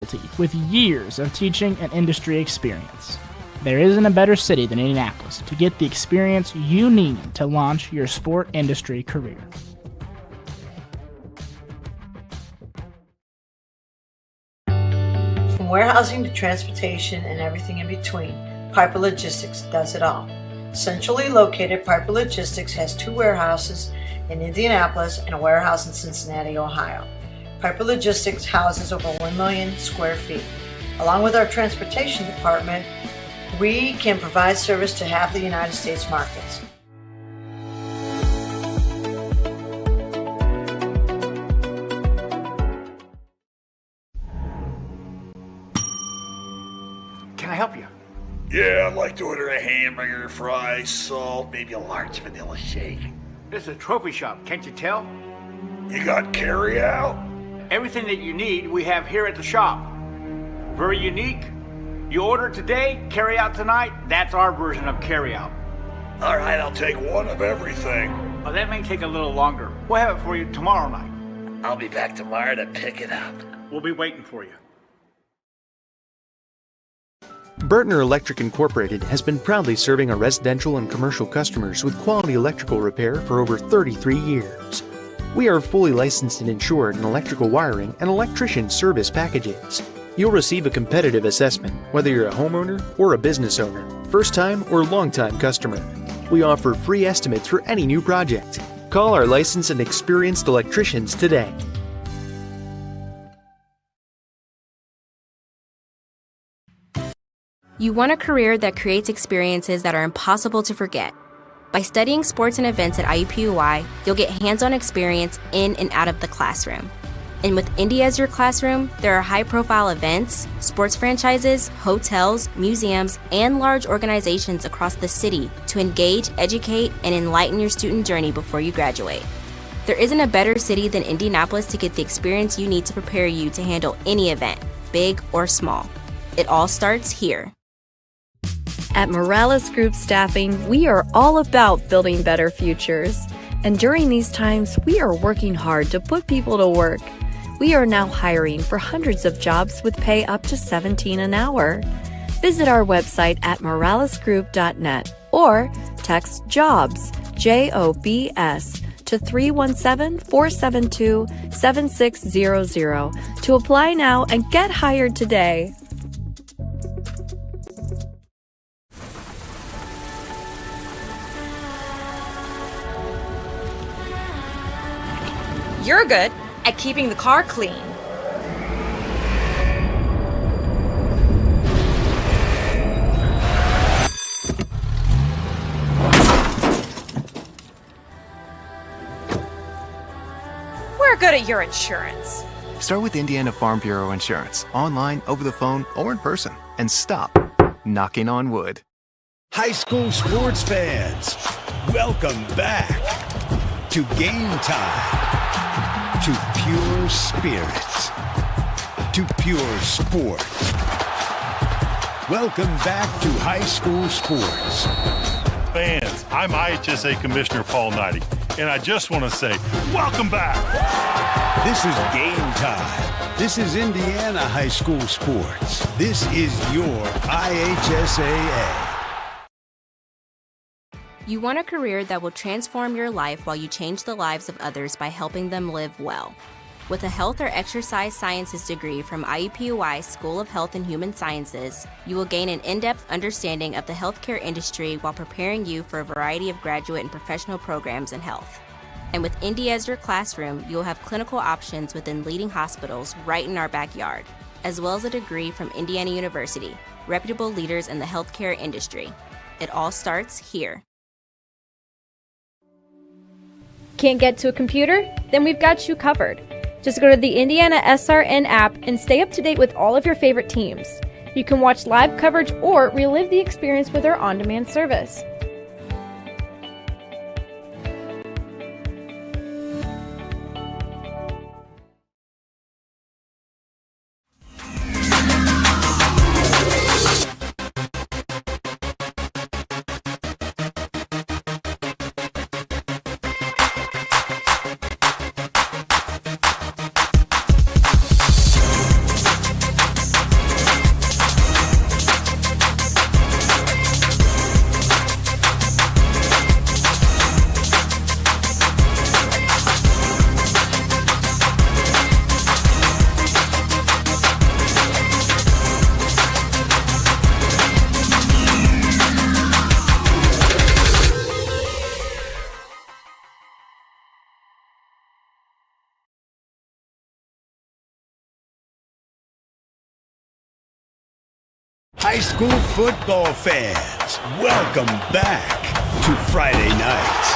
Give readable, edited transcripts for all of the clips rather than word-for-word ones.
faculty with years of teaching and industry experience. There isn't a better city than Indianapolis to get the experience you need to launch your sport industry career. From warehousing to transportation and everything in between, Piper Logistics does it all. Centrally located, Piper Logistics has 2 warehouses in Indianapolis and a warehouse in Cincinnati, Ohio. Piper Logistics houses over 1 million square feet. Along with our transportation department, we can provide service to half the United States markets. Can I help you? Yeah, I'd like to order a hamburger, fries, salt, maybe a large vanilla shake. This is a trophy shop, can't you tell? You got carry out? Everything that you need, we have here at the shop. Very unique. You order today, carry out tonight. That's our version of carry out. All right, I'll take one of everything. Oh, that may take a little longer. We'll have it for you tomorrow night. I'll be back tomorrow to pick it up. We'll be waiting for you. Burtner Electric Incorporated has been proudly serving our residential and commercial customers with quality electrical repair for over 33 years. We are fully licensed and insured in electrical wiring and electrician service packages. You'll receive a competitive assessment, whether you're a homeowner or a business owner, first-time or long-time customer. We offer free estimates for any new project. Call our licensed and experienced electricians today. You want a career that creates experiences that are impossible to forget. By studying sports and events at IUPUI, you'll get hands-on experience in and out of the classroom. And with Indy as your classroom, there are high-profile events, sports franchises, hotels, museums, and large organizations across the city to engage, educate, and enlighten your student journey before you graduate. There isn't a better city than Indianapolis to get the experience you need to prepare you to handle any event, big or small. It all starts here. At Morales Group Staffing, we are all about building better futures. And during these times, we are working hard to put people to work. We are now hiring for hundreds of jobs with pay up to $17 an hour. Visit our website at moralesgroup.net or text JOBS, JOBS, to 317-472-7600 to apply now and get hired today. You're good at keeping the car clean. We're good at your insurance. Start with Indiana Farm Bureau Insurance, online, over the phone, or in person, and stop knocking on wood. High school sports fans, welcome back to Game Time. To pure spirits, to pure sport. Welcome back to high school sports. Fans, I'm IHSAA Commissioner Paul Knighty, and I just want to say, welcome back. This is Game Time. This is Indiana high school sports. This is your IHSAA. You want a career that will transform your life while you change the lives of others by helping them live well. With a health or exercise sciences degree from IUPUI School of Health and Human Sciences, you will gain an in-depth understanding of the healthcare industry while preparing you for a variety of graduate and professional programs in health. And with Indy as your classroom, you will have clinical options within leading hospitals right in our backyard, as well as a degree from Indiana University, reputable leaders in the healthcare industry. It all starts here. Can't get to a computer? Then we've got you covered. Just go to the IndianaSRN app and stay up to date with all of your favorite teams. You can watch live coverage or relive the experience with our on-demand service. High school football fans, welcome back to Friday nights,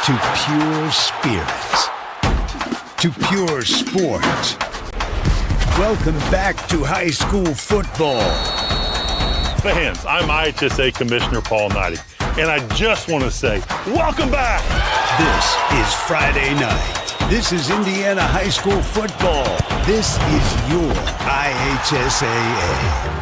to pure spirits, to pure sports. Welcome back to high school football. Fans, I'm IHSAA Commissioner Paul Knighty, and I just want to say, welcome back! This is Friday night. This is Indiana high school football. This is your IHSAA.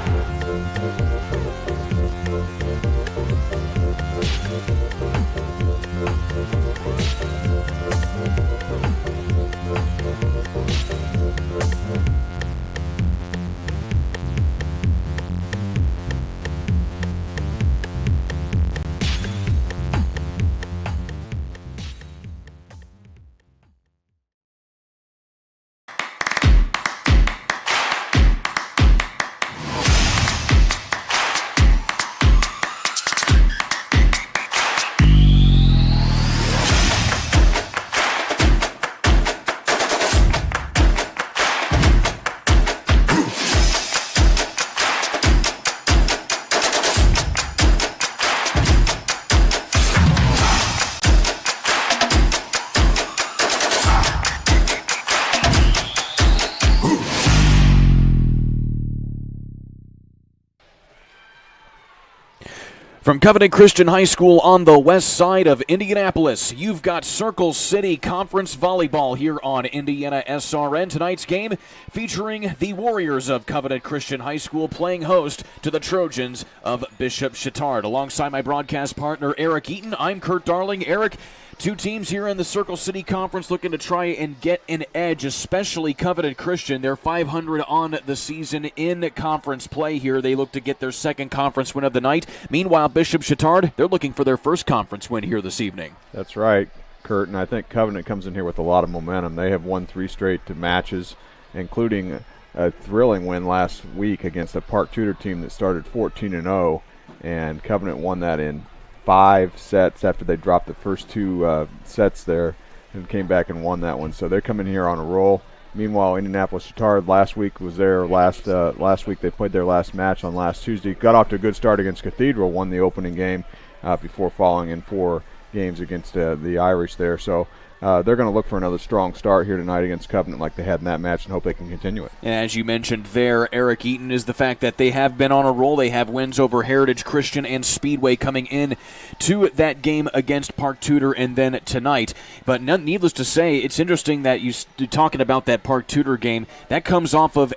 From Covenant Christian High School on the west side of Indianapolis, you've got Circle City Conference Volleyball here on IndianaSRN. Tonight's game featuring the Warriors of Covenant Christian High School playing host to the Trojans of Bishop Chatard. Alongside my broadcast partner, Eric Eaton, I'm Kurt Darling. Eric, two teams here in the Circle City Conference looking to try and get an edge, especially Covenant Christian. They're 500 on the season in conference play here. They look to get their second conference win of the night. Meanwhile, Bishop Chatard, they're looking for their first conference win here this evening. That's right, Kurt, and I think Covenant comes in here with a lot of momentum. They have won 3 straight matches, including a thrilling win last week against a Park Tudor team that started 14-0, and Covenant won that in 5 sets after they dropped the first 2 sets there and came back and won that one. So they're coming here on a roll. Meanwhile, Indianapolis Chatard last week was their last week. They played their last match on last Tuesday. Got off to a good start against Cathedral, won the opening game before falling in 4 games against the Irish there. So they're going to look for another strong start here tonight against Covenant like they had in that match and hope they can continue it. And as you mentioned there, Eric Eaton, is the fact that they have been on a roll. They have wins over Heritage Christian and Speedway coming in to that game against Park Tudor and then tonight. But needless to say, it's interesting that you're talking about that Park Tudor game. That comes off of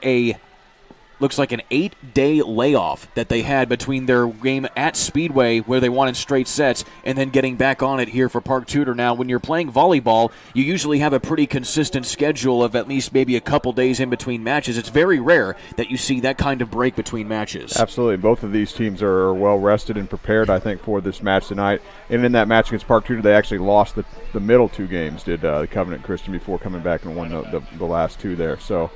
looks like an 8-day layoff that they had between their game at Speedway, where they won in straight sets, and then getting back on it here for Park Tudor. Now, when you're playing volleyball, you usually have a pretty consistent schedule of at least maybe a couple days in between matches. It's very rare that you see that kind of break between matches. Absolutely. Both of these teams are well rested and prepared, I think, for this match tonight. And in that match against Park Tudor, they actually lost the middle 2 games, did Covenant Christian, before coming back and won the last 2 there. So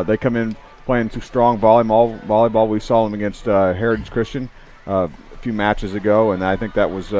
they come in playing strong volleyball. We saw them against Heritage Christian a few matches ago, and I think that was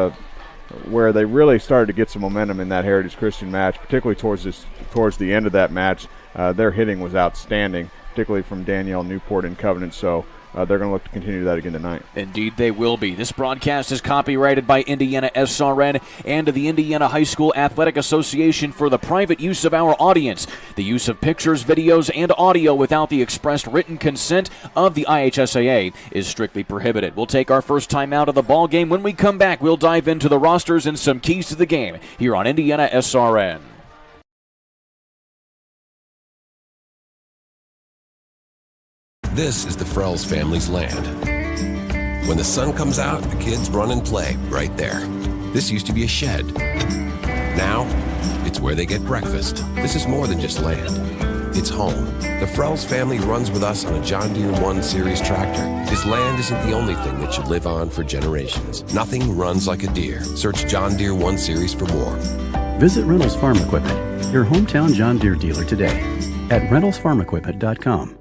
where they really started to get some momentum in that Heritage Christian match, particularly towards the end of that match. Their hitting was outstanding, particularly from Danielle Newport in Covenant, so they're going to look to continue that again tonight. Indeed they will be. This broadcast is copyrighted by IndianaSRN and the Indiana High School Athletic Association for the private use of our audience. The use of pictures, videos, and audio without the expressed written consent of the IHSAA is strictly prohibited. We'll take our first time out of the ball game. When we come back, we'll dive into the rosters and some keys to the game here on IndianaSRN. This is the Frells family's land. When the sun comes out, the kids run and play right there. This used to be a shed. Now, it's where they get breakfast. This is more than just land. It's home. The Frells family runs with us on a John Deere 1 Series tractor. This land isn't the only thing that should live on for generations. Nothing runs like a Deere. Search John Deere 1 Series for more. Visit Reynolds Farm Equipment, your hometown John Deere dealer today at reynoldsfarmequipment.com.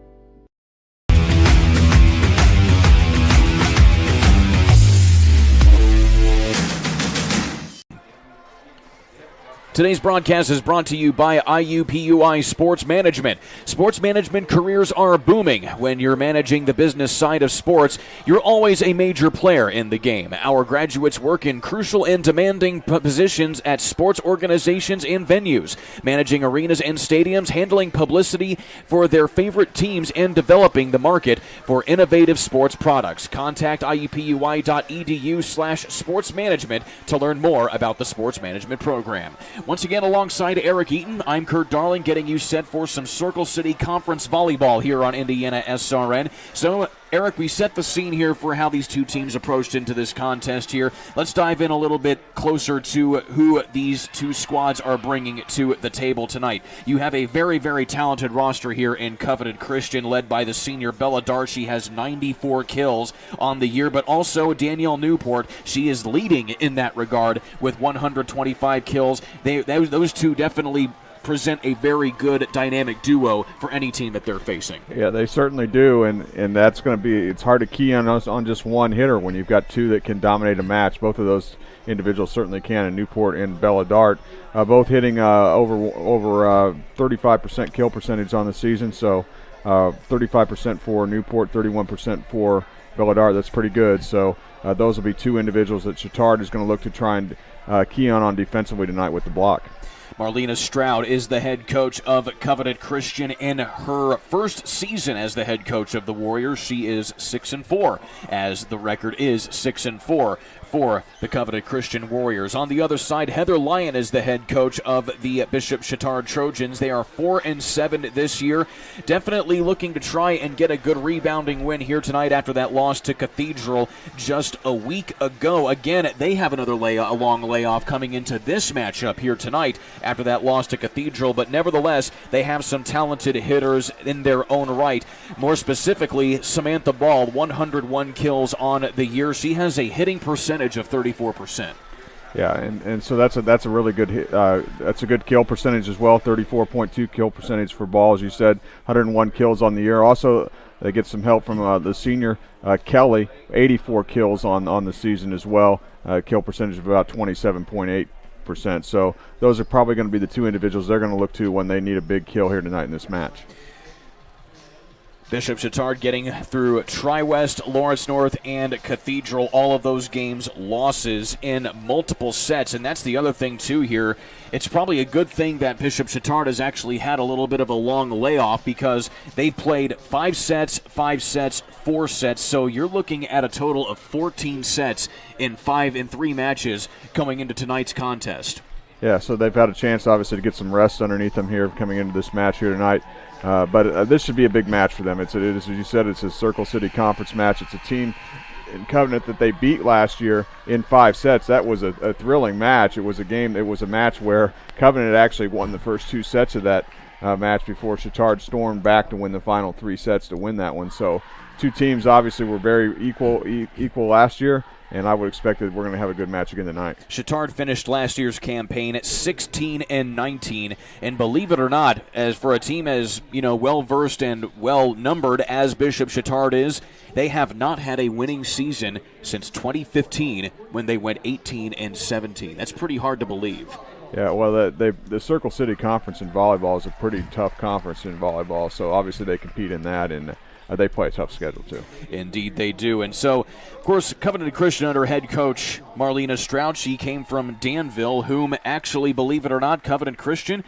Today's broadcast is brought to you by IUPUI Sports Management. Sports management careers are booming. When you're managing the business side of sports, you're always a major player in the game. Our graduates work in crucial and demanding positions at sports organizations and venues, managing arenas and stadiums, handling publicity for their favorite teams, and developing the market for innovative sports products. Contact iupui.edu/sports management to learn more about the sports management program. Once again, alongside Eric Eaton, I'm Kurt Darling, getting you set for some Circle City Conference volleyball here on IndianaSRN. So, Eric, we set the scene here for how these two teams approached into this contest here. Let's dive in a little bit closer to who these two squads are bringing to the table tonight. You have a very, very talented roster here in Covenant Christian, led by the senior Bella Dart. She has 94 kills on the year, but also Danielle Newport. She is leading in that regard with 125 kills. Those two definitely present a very good dynamic duo for any team that they're facing. Yeah, they certainly do, and that's going to be, it's hard to key on just one hitter when you've got two that can dominate a match. Both of those individuals certainly can, and Newport and Bella Dart, both hitting over 35% kill percentage on the season, so 35% for Newport, 31% for Bella Dart. That's pretty good. So those will be two individuals that Chatard is going to look to try and key on defensively tonight with the block. Marlena Stroud is the head coach of Covenant Christian. In her first season as the head coach of the Warriors, she is 6-4, as the record is 6-4 for the Covenant Christian Warriors. On the other side, Heather Lyon is the head coach of the Bishop Chatard Trojans. They are 4-7 this year. Definitely looking to try and get a good rebounding win here tonight after that loss to Cathedral just a week ago. Again, they have another a long layoff coming into this matchup here tonight after that loss to Cathedral, but nevertheless, they have some talented hitters in their own right. More specifically, Samantha Ball, 101 kills on the year. She has a hitting percentage of 34%. Yeah, and so that's a really good that's a good kill percentage as well. 34.2 kill percentage for Ball, as you said. 101 kills on the year. Also, they get some help from the senior Kelly, 84 kills on the season as well. Kill percentage of about 27.8%. So those are probably going to be the two individuals they're going to look to when they need a big kill here tonight in this match. Bishop Chatard getting through Tri-West, Lawrence North, and Cathedral. All of those games losses in multiple sets, and that's the other thing too here. It's probably a good thing that Bishop Chatard has actually had a little bit of a long layoff, because they played 5 sets, 4 sets, so you're looking at a total of 14 sets in 3 matches going into tonight's contest. Yeah, so they've had a chance, obviously, to get some rest underneath them here coming into this match here tonight. But this should be a big match for them. It is, as you said, it's a Circle City Conference match. It's a team in Covenant that they beat last year in 5 sets. That was a thrilling match. It was a match where Covenant actually won the first 2 sets of that match before Chatard stormed back to win the final 3 sets to win that one. So two teams obviously were very equal last year, and I would expect that we're going to have a good match again tonight. Chatard finished last year's campaign at 16-19, and believe it or not, as for a team as well-versed and well-numbered as Bishop Chatard is, they have not had a winning season since 2015 when they went 18-17. That's pretty hard to believe. Yeah, well, the Circle City Conference in volleyball is a pretty tough conference in volleyball, so obviously they compete in that, and they play a tough schedule, too. Indeed, they do. And so, of course, Covenant Christian under head coach Marlena Stroud, she came from Danville, whom actually, believe it or not, Covenant Christian,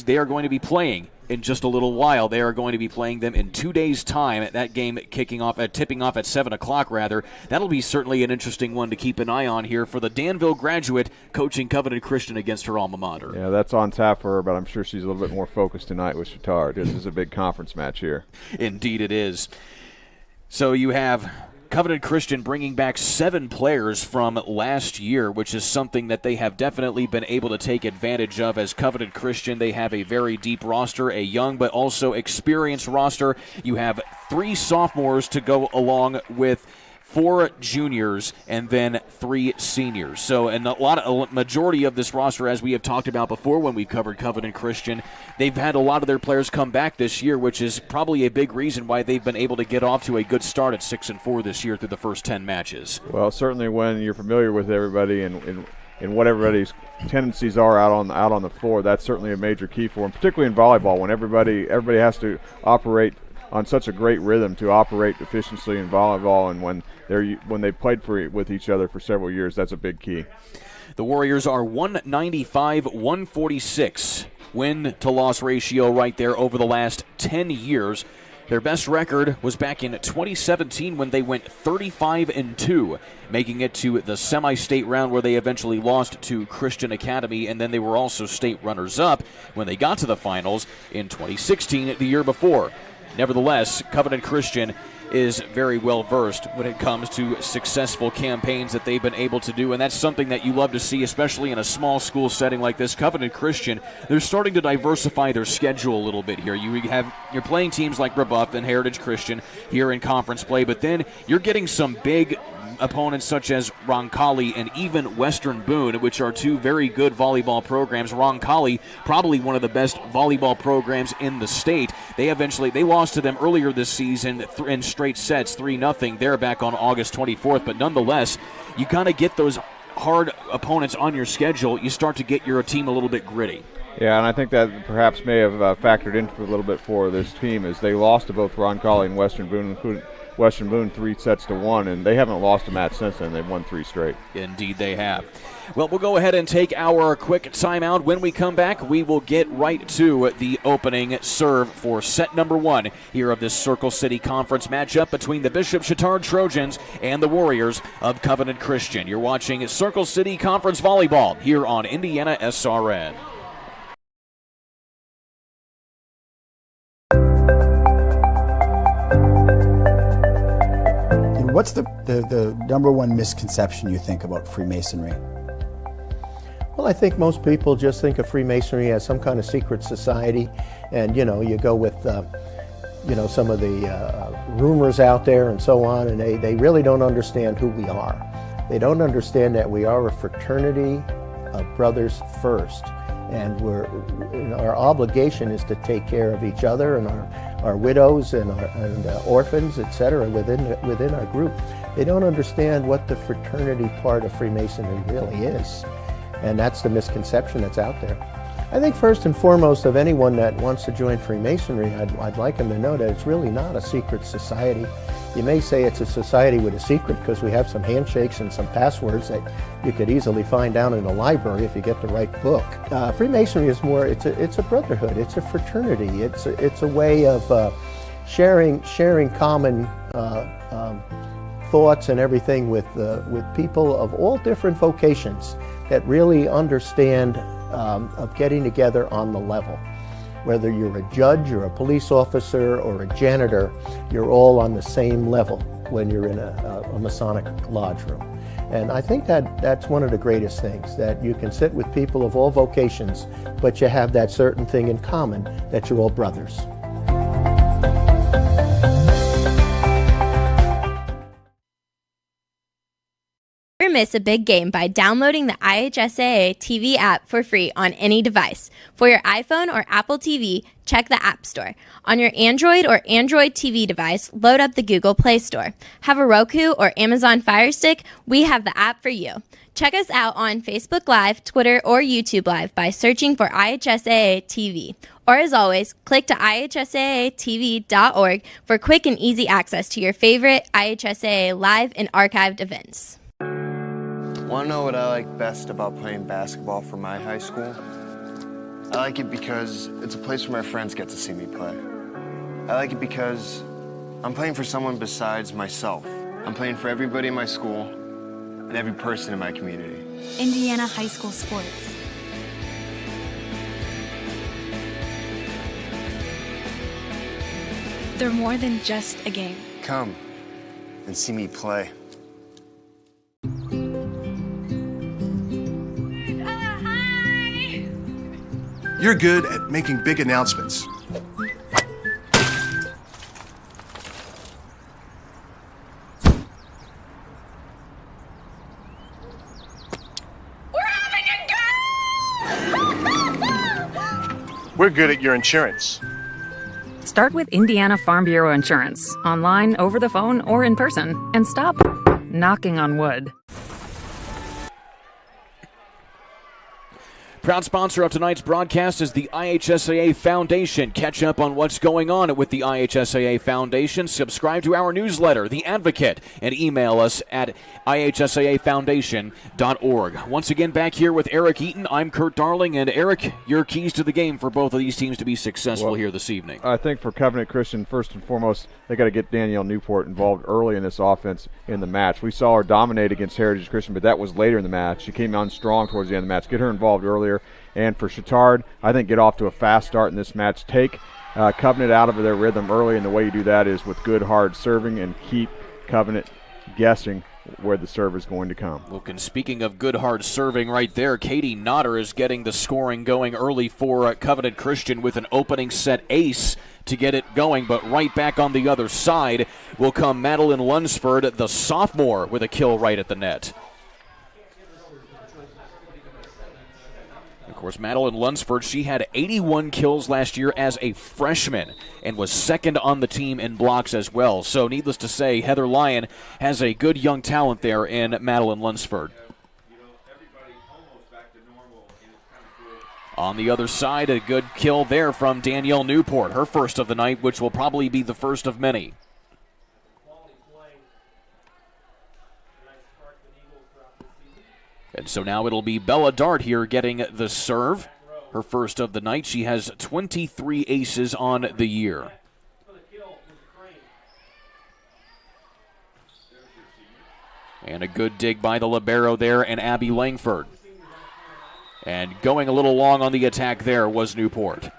they are going to be playing in just a little while. They are going to be playing them in 2 days' time. That game tipping off at 7 o'clock, rather. That'll be certainly an interesting one to keep an eye on here for the Danville graduate coaching Covenant Christian against her alma mater. Yeah, that's on tap for her, but I'm sure she's a little bit more focused tonight with Chatard. This is a big conference match here. Indeed it is. So you have Covenant Christian bringing back 7 players from last year, which is something that they have definitely been able to take advantage of. As Covenant Christian, they have a very deep roster, a young but also experienced roster. You have 3 sophomores to go along with 4 juniors, and then 3 seniors. So, and a majority of this roster, as we have talked about before when we've covered Covenant Christian, they've had a lot of their players come back this year, which is probably a big reason why they've been able to get off to a good start at 6-4 this year through the first 10 matches. Well, certainly when you're familiar with everybody and in what everybody's tendencies are out on the floor. That's certainly a major key for them, particularly in volleyball when everybody has to operate on such a great rhythm to operate efficiently in volleyball, and when they played with each other for several years, that's a big key. The Warriors are 195-146 win-to-loss ratio right there over the last 10 years. Their best record was back in 2017 when they went 35-2, making it to the semi-state round where they eventually lost to Christian Academy, and then they were also state runners-up when they got to the finals in 2016, the year before. Nevertheless, Covenant Christian is very well versed when it comes to successful campaigns that they've been able to do, and that's something that you love to see, especially in a small school setting like this. Covenant Christian, they're starting to diversify their schedule a little bit here. You're playing teams like Brebeuf and Heritage Christian here in conference play, but then you're getting some big opponents such as Roncalli and even Western Boone, which are two very good volleyball programs. Roncalli, probably one of the best volleyball programs in the state. They lost to them earlier this season in straight sets, 3-0. They're back on August 24th, but nonetheless, you kind of get those hard opponents on your schedule. You start to get your team a little bit gritty. Yeah, and I think that perhaps may have factored into a little bit for this team, as they lost to both Roncalli and Western Boone, including Western Boone 3-1, and they haven't lost a match since then. They've won 3 straight. Indeed they have. Well, we'll go ahead and take our quick timeout. When we come back, we will get right to the opening serve for set number 1 here of this Circle City Conference matchup between the Bishop Chatard Trojans and the Warriors of Covenant Christian. You're watching Circle City Conference Volleyball here on IndianaSRN. What's the number one misconception you think about Freemasonry? Well, I think most people just think of Freemasonry as some kind of secret society, and you go with some of the rumors out there and so on, and they really don't understand who we are. They don't understand that we are a fraternity of brothers first, and our obligation is to take care of each other and our widows and orphans, etc., within our group. They don't understand what the fraternity part of Freemasonry really is, and that's the misconception that's out there. I think first and foremost of anyone that wants to join Freemasonry, I'd like them to know that it's really not a secret society. You may say it's a society with a secret because we have some handshakes and some passwords that you could easily find down in a library if you get the right book. Freemasonry is more, it's a brotherhood, it's a fraternity, it's a way of sharing common thoughts and everything with people of all different vocations that really understand of getting together on the level. Whether you're a judge or a police officer or a janitor, you're all on the same level when you're in a Masonic lodge room. And I think that's one of the greatest things, that you can sit with people of all vocations, but you have that certain thing in common, that you're all brothers. Never miss a big game by downloading the IHSAA TV app for free on any device. For your iPhone or Apple TV, check the App Store. On your Android or Android TV device, load up the Google Play Store. Have a Roku or Amazon Fire Stick? We have the app for you. Check us out on Facebook Live, Twitter, or YouTube Live by searching for IHSAA TV. Or as always, click to IHSAATV.org for quick and easy access to your favorite IHSAA live and archived events. Want to know what I like best about playing basketball for my high school? I like it because it's a place where my friends get to see me play. I like it because I'm playing for someone besides myself. I'm playing for everybody in my school and every person in my community. Indiana high school sports. They're more than just a game. Come and see me play. You're good at making big announcements. We're good at your insurance. Start with Indiana Farm Bureau Insurance, online, over the phone, or in person, and stop knocking on wood. Proud sponsor of tonight's broadcast is the IHSAA Foundation. Catch up on what's going on with the IHSAA Foundation. Subscribe to our newsletter, The Advocate, and email us at IHSAAFoundation.org. Once again, back here with Eric Eaton, I'm Kurt Darling. And Eric, your keys to the game for both of these teams to be successful here this evening. I think for Covenant Christian, first and foremost, they got to get Danielle Newport involved early in this offense in the match. We saw her dominate against Heritage Christian, but that was later in the match. She came on strong towards the end of the match. Get her involved earlier. And for Chatard, I think get off to a fast start in this match. Take Covenant out of their rhythm early, and the way you do that is with good, hard serving and keep Covenant guessing where the serve is going to come. Look, and speaking of good, hard serving right there, Katie Notter is getting the scoring going early for Covenant Christian with an opening set ace to get it going, but right back on the other side will come Madeline Lunsford, the sophomore, with a kill right at the net. Of course, Madeline Lunsford, she had 81 kills last year as a freshman and was second on the team in blocks as well. So needless to say, Heather Lyon has a good young talent there in Madeline Lunsford. On the other side, a good kill there from Danielle Newport, her first of the night, which will probably be the first of many. And so now it'll be Bella Dart here getting the serve. Her first of the night. She has 23 aces on the year. And a good dig by the libero there and Abby Langford. And going a little long on the attack there was Newport.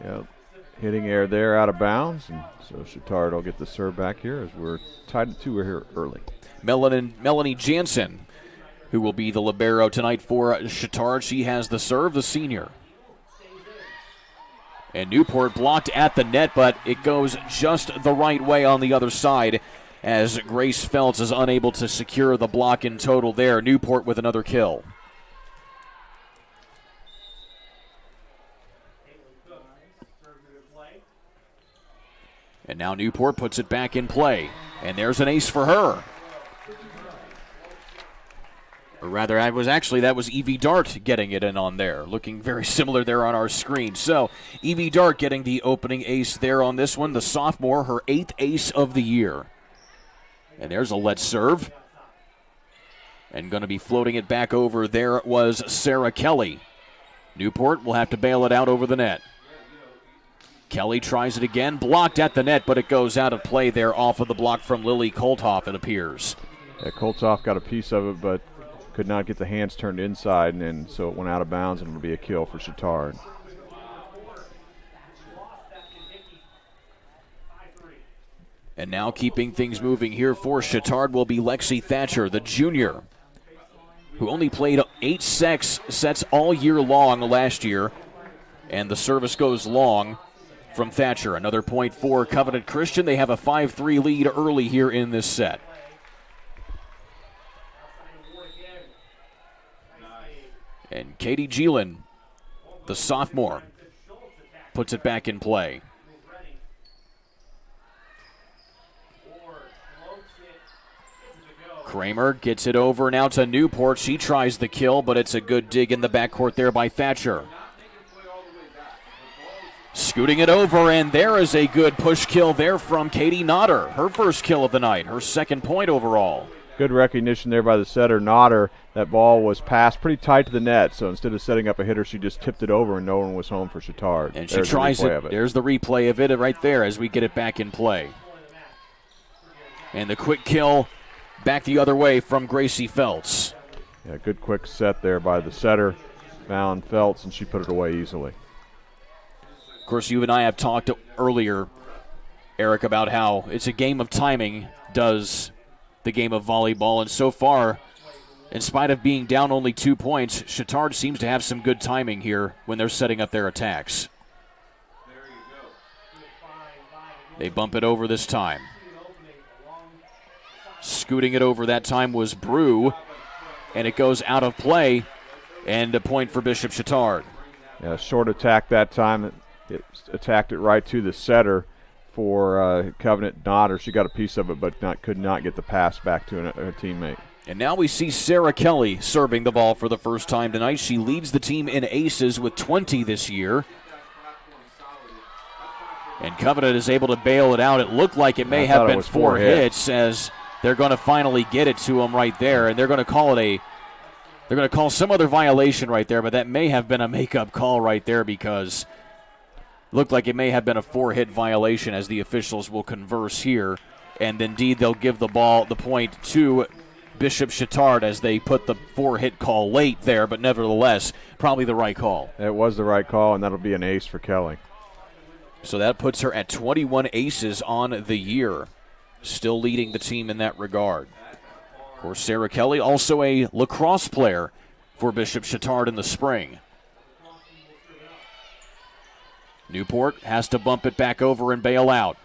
Yep. Hitting air there out of bounds. And so Chatard will get the serve back here as we're tied at 2 here early. Melanie Jansen, who will be the libero tonight for Chatard. She has the serve, the senior. And Newport blocked at the net, but it goes just the right way on the other side as Grace Feltz is unable to secure the block in total there. Newport with another kill. And now Newport puts it back in play. And there's an ace for her. Or rather, that was Evie Dart getting it in on there. Looking very similar there on our screen. So, Evie Dart getting the opening ace there on this one. The sophomore, her 8th ace of the year. And there's a let serve. And going to be floating it back over. There was Sarah Kelly. Newport will have to bail it out over the net. Kelly tries it again. Blocked at the net, but it goes out of play there off of the block from Lily Kolthoff, it appears. Yeah, Kolthoff got a piece of it, but could not get the hands turned inside, and so it went out of bounds, and it'll be a kill for Chatard. And now keeping things moving here for Chatard will be Lexi Thatcher, the junior, who only played 8 sets all year long last year, and the service goes long from Thatcher. Another point for Covenant Christian. They have a 5-3 lead early here in this set. And Katie Geelan, the sophomore, puts it back in play. Kramer gets it over now to Newport. She tries the kill, but it's a good dig in the backcourt there by Thatcher. Scooting it over, and there is a good push kill there from Katie Notter. Her first kill of the night, her 2nd point overall. Good recognition there by the setter, Notter. That ball was passed pretty tight to the net, so instead of setting up a hitter, she just tipped it over, and no one was home for Chatard. And she tries it. There's the replay of it right there as we get it back in play. And the quick kill back the other way from Gracie Feltz. Yeah, good quick set there by the setter. Found Feltz, and she put it away easily. Of course, you and I have talked earlier, Eric, about how it's a game of timing, does the game of volleyball. And so far, in spite of being down only 2 points, Chatard seems to have some good timing here when they're setting up their attacks. They bump it over this time. Scooting it over that time was Brew, and it goes out of play, and a point for Bishop Chatard. Yeah, short attack that time. It attacked it right to the setter for Covenant Notter. She got a piece of it, but could not get the pass back to a teammate. And now we see Sarah Kelly serving the ball for the first time tonight. She leads the team in aces with 20 this year. And Covenant is able to bail it out. It looked like it may have been 4 hits, as they're going to finally get it to him right there. And they're going to call it they're going to call some other violation right there, but that may have been a makeup call right there, because it looked like it may have been a 4-hit violation, as the officials will converse here. And indeed, they'll give the point to Bishop Chatard, as they put the 4-hit call late there, but nevertheless, probably the right call. It was the right call, and that'll be an ace for Kelly. So that puts her at 21 aces on the year, still leading the team in that regard. Of course, Sarah Kelly, also a lacrosse player for Bishop Chatard in the spring. Newport has to bump it back over and bail out.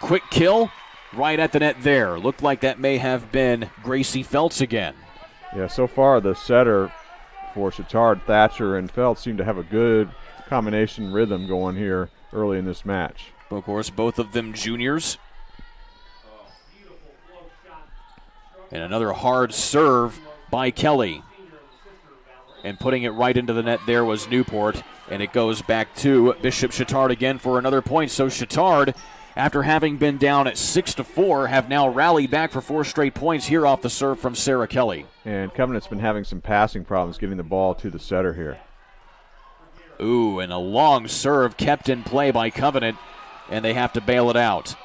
Quick kill. Right at the net there. Looked like that may have been Gracie Feltz again. Yeah, so far the setter for Chatard, Thatcher, and Feltz seem to have a good combination rhythm going here early in this match. Of course, both of them juniors. And another hard serve by Kelly. And putting it right into the net there was Newport. And it goes back to Bishop Chatard again for another point. So Chatard, after having been down at 6-4, have now rallied back for 4 straight points here off the serve from Sarah Kelly. And Covenant's been having some passing problems getting the ball to the setter here. Ooh, and a long serve kept in play by Covenant, and they have to bail it out.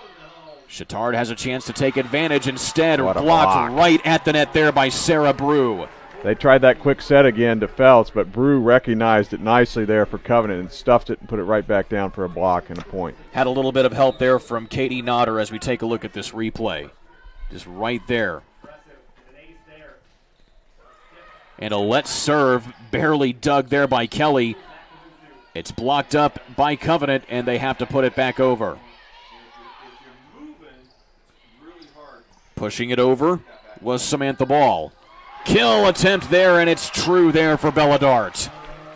Chatard has a chance to take advantage. Instead, blocked right at the net there by Sarah Brew. They tried that quick set again to Feltz, but Brew recognized it nicely there for Covenant and stuffed it and put it right back down for a block and a point. Had a little bit of help there from Katie Nodder as we take a look at this replay. Just right there. And a let serve barely dug there by Kelly. It's blocked up by Covenant, and they have to put it back over. Pushing it over was Samantha Ball. Kill attempt there, and it's true there for Bella Dart.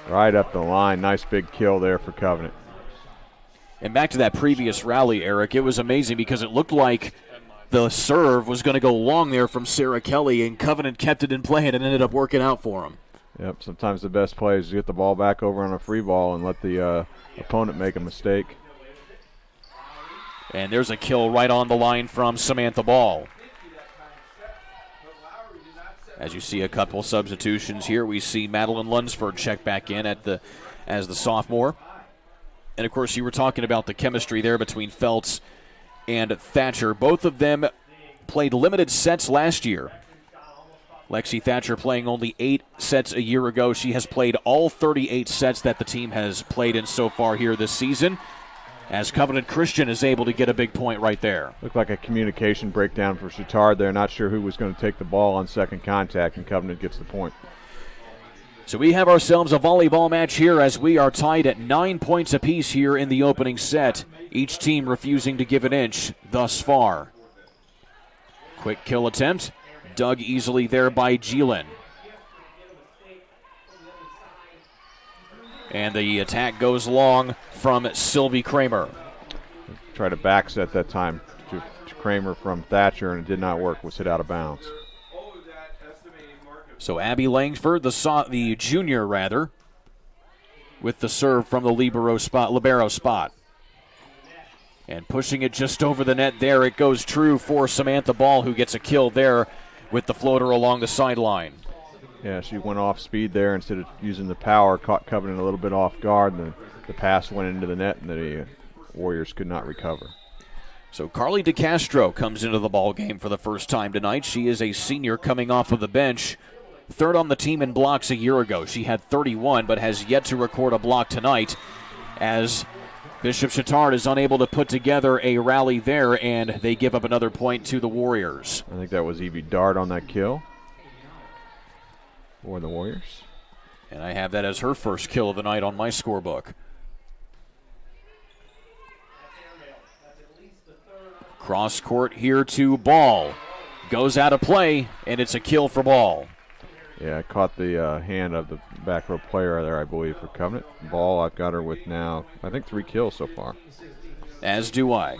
Right up the line. Nice big kill there for Covenant. And back to that previous rally, Eric, it was amazing because it looked like the serve was going to go long there from Sarah Kelly, and Covenant kept it in play, and it ended up working out for him. Yep, sometimes the best play is to get the ball back over on a free ball and let the opponent make a mistake. And there's a kill right on the line from Samantha Ball. As you see a couple substitutions here, we see Madeline Lunsford check back in as the sophomore. And, of course, you were talking about the chemistry there between Feltz and Thatcher. Both of them played limited sets last year. Lexi Thatcher playing only 8 sets a year ago. She has played all 38 sets that the team has played in so far here this season, as Covenant Christian is able to get a big point right there. Looked like a communication breakdown for Chatard there. Not sure who was going to take the ball on second contact, and Covenant gets the point. So we have ourselves a volleyball match here as we are tied at 9 points apiece here in the opening set. Each team refusing to give an inch thus far. Quick kill attempt. Dug easily there by Geelin. And the attack goes long from Sylvie Kramer. Tried to back set that time to Kramer from Thatcher, and it did not work. Was hit out of bounds. So Abby Langford, the junior rather, with the serve from the libero spot. And pushing it just over the net there. It goes true for Samantha Ball, who gets a kill there with the floater along the sideline. Yeah, she went off speed there instead of using the power, caught Covenant a little bit off guard, and the pass went into the net, and the Warriors could not recover. So Carly DeCastro comes into the ball game for the first time tonight. She is a senior coming off of the bench, third on the team in blocks a year ago. She had 31, but has yet to record a block tonight, as Bishop Chatard is unable to put together a rally there, and they give up another point to the Warriors. I think that was Evie Dart on that kill for the Warriors. And I have that as her first kill of the night on my scorebook. Cross court here to Ball. Goes out of play, and it's a kill for Ball. Yeah, I caught the hand of the back row player there, I believe, for Covenant. Ball, I've got her with now, I think, 3 kills so far. As do I.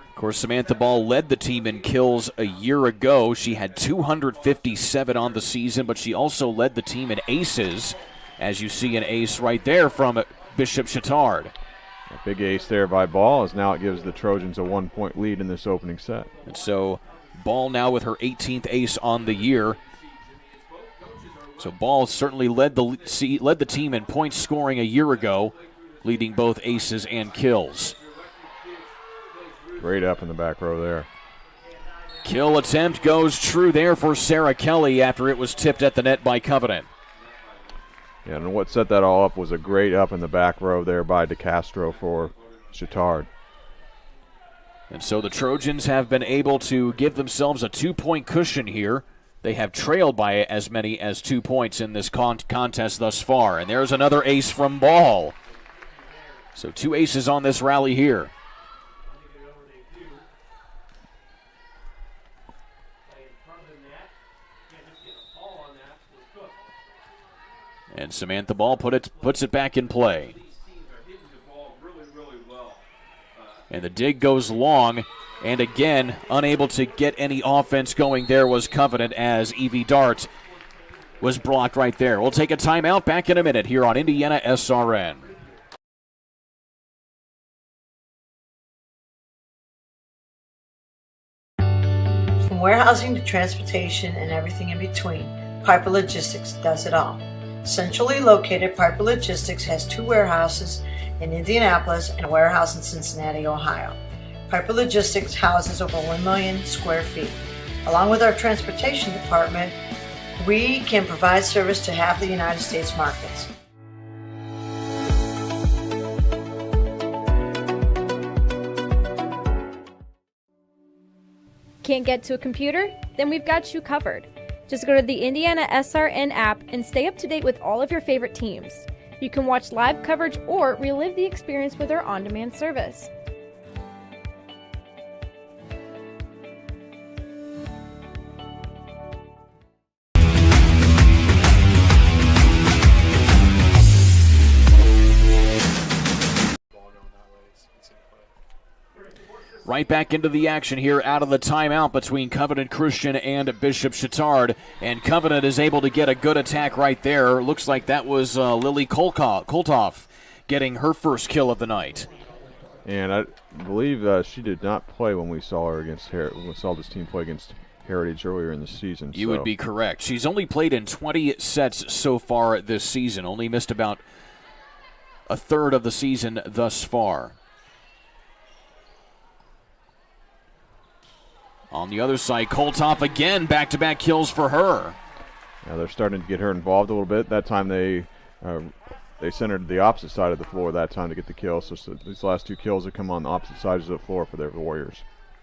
Of Of course, Samantha Ball led the team in kills a year ago. She had 257 on the season, but she also led the team in aces, as you see an ace right there from Bishop Chatard. A big ace there by Ball, as now it gives the Trojans a 1-point lead in this opening set. And so Ball now with her 18th ace on the year. So Ball certainly led the team in points scoring a year ago, leading both aces and kills. Great up in the back row there. Kill attempt goes true there for Sarah Kelly after it was tipped at the net by Covenant. Yeah, and what set that all up was a great up in the back row there by DeCastro for Chatard. And so the Trojans have been able to give themselves a 2-point cushion here. They have trailed by as many as 2 points in this contest thus far. And there's another ace from Ball. So 2 aces on this rally here. And Samantha Ball puts it back in play. And the dig goes long, and again, unable to get any offense going there was Covenant as Evie Dart was blocked right there. We'll take a timeout, back in a minute here on IndianaSRN. From warehousing to transportation and everything in between, Piper Logistics does it all. Centrally located, Piper Logistics has 2 warehouses in Indianapolis and a warehouse in Cincinnati, Ohio. Piper Logistics houses over 1 million square feet. Along with our transportation department, we can provide service to half the United States markets. Can't get to a computer? Then we've got you covered. Just go to the IndianaSRN app and stay up to date with all of your favorite teams. You can watch live coverage or relive the experience with our on-demand service. Right back into the action here out of the timeout between Covenant Christian and Bishop Chatard. And Covenant is able to get a good attack right there. Looks like that was Lily Koltoff getting her first kill of the night. And I believe she did not play when we saw her against when we saw this team play against Heritage earlier in the season. You would be correct. She's only played in 20 sets so far this season. Only missed about a third of the season thus far. On the other side, Koltoff again, back-to-back kills for her. Now they're starting to get her involved a little bit. That time they centered the opposite side of the floor that time to get the kill. So these last 2 kills have come on the opposite sides of the floor for their Warriors.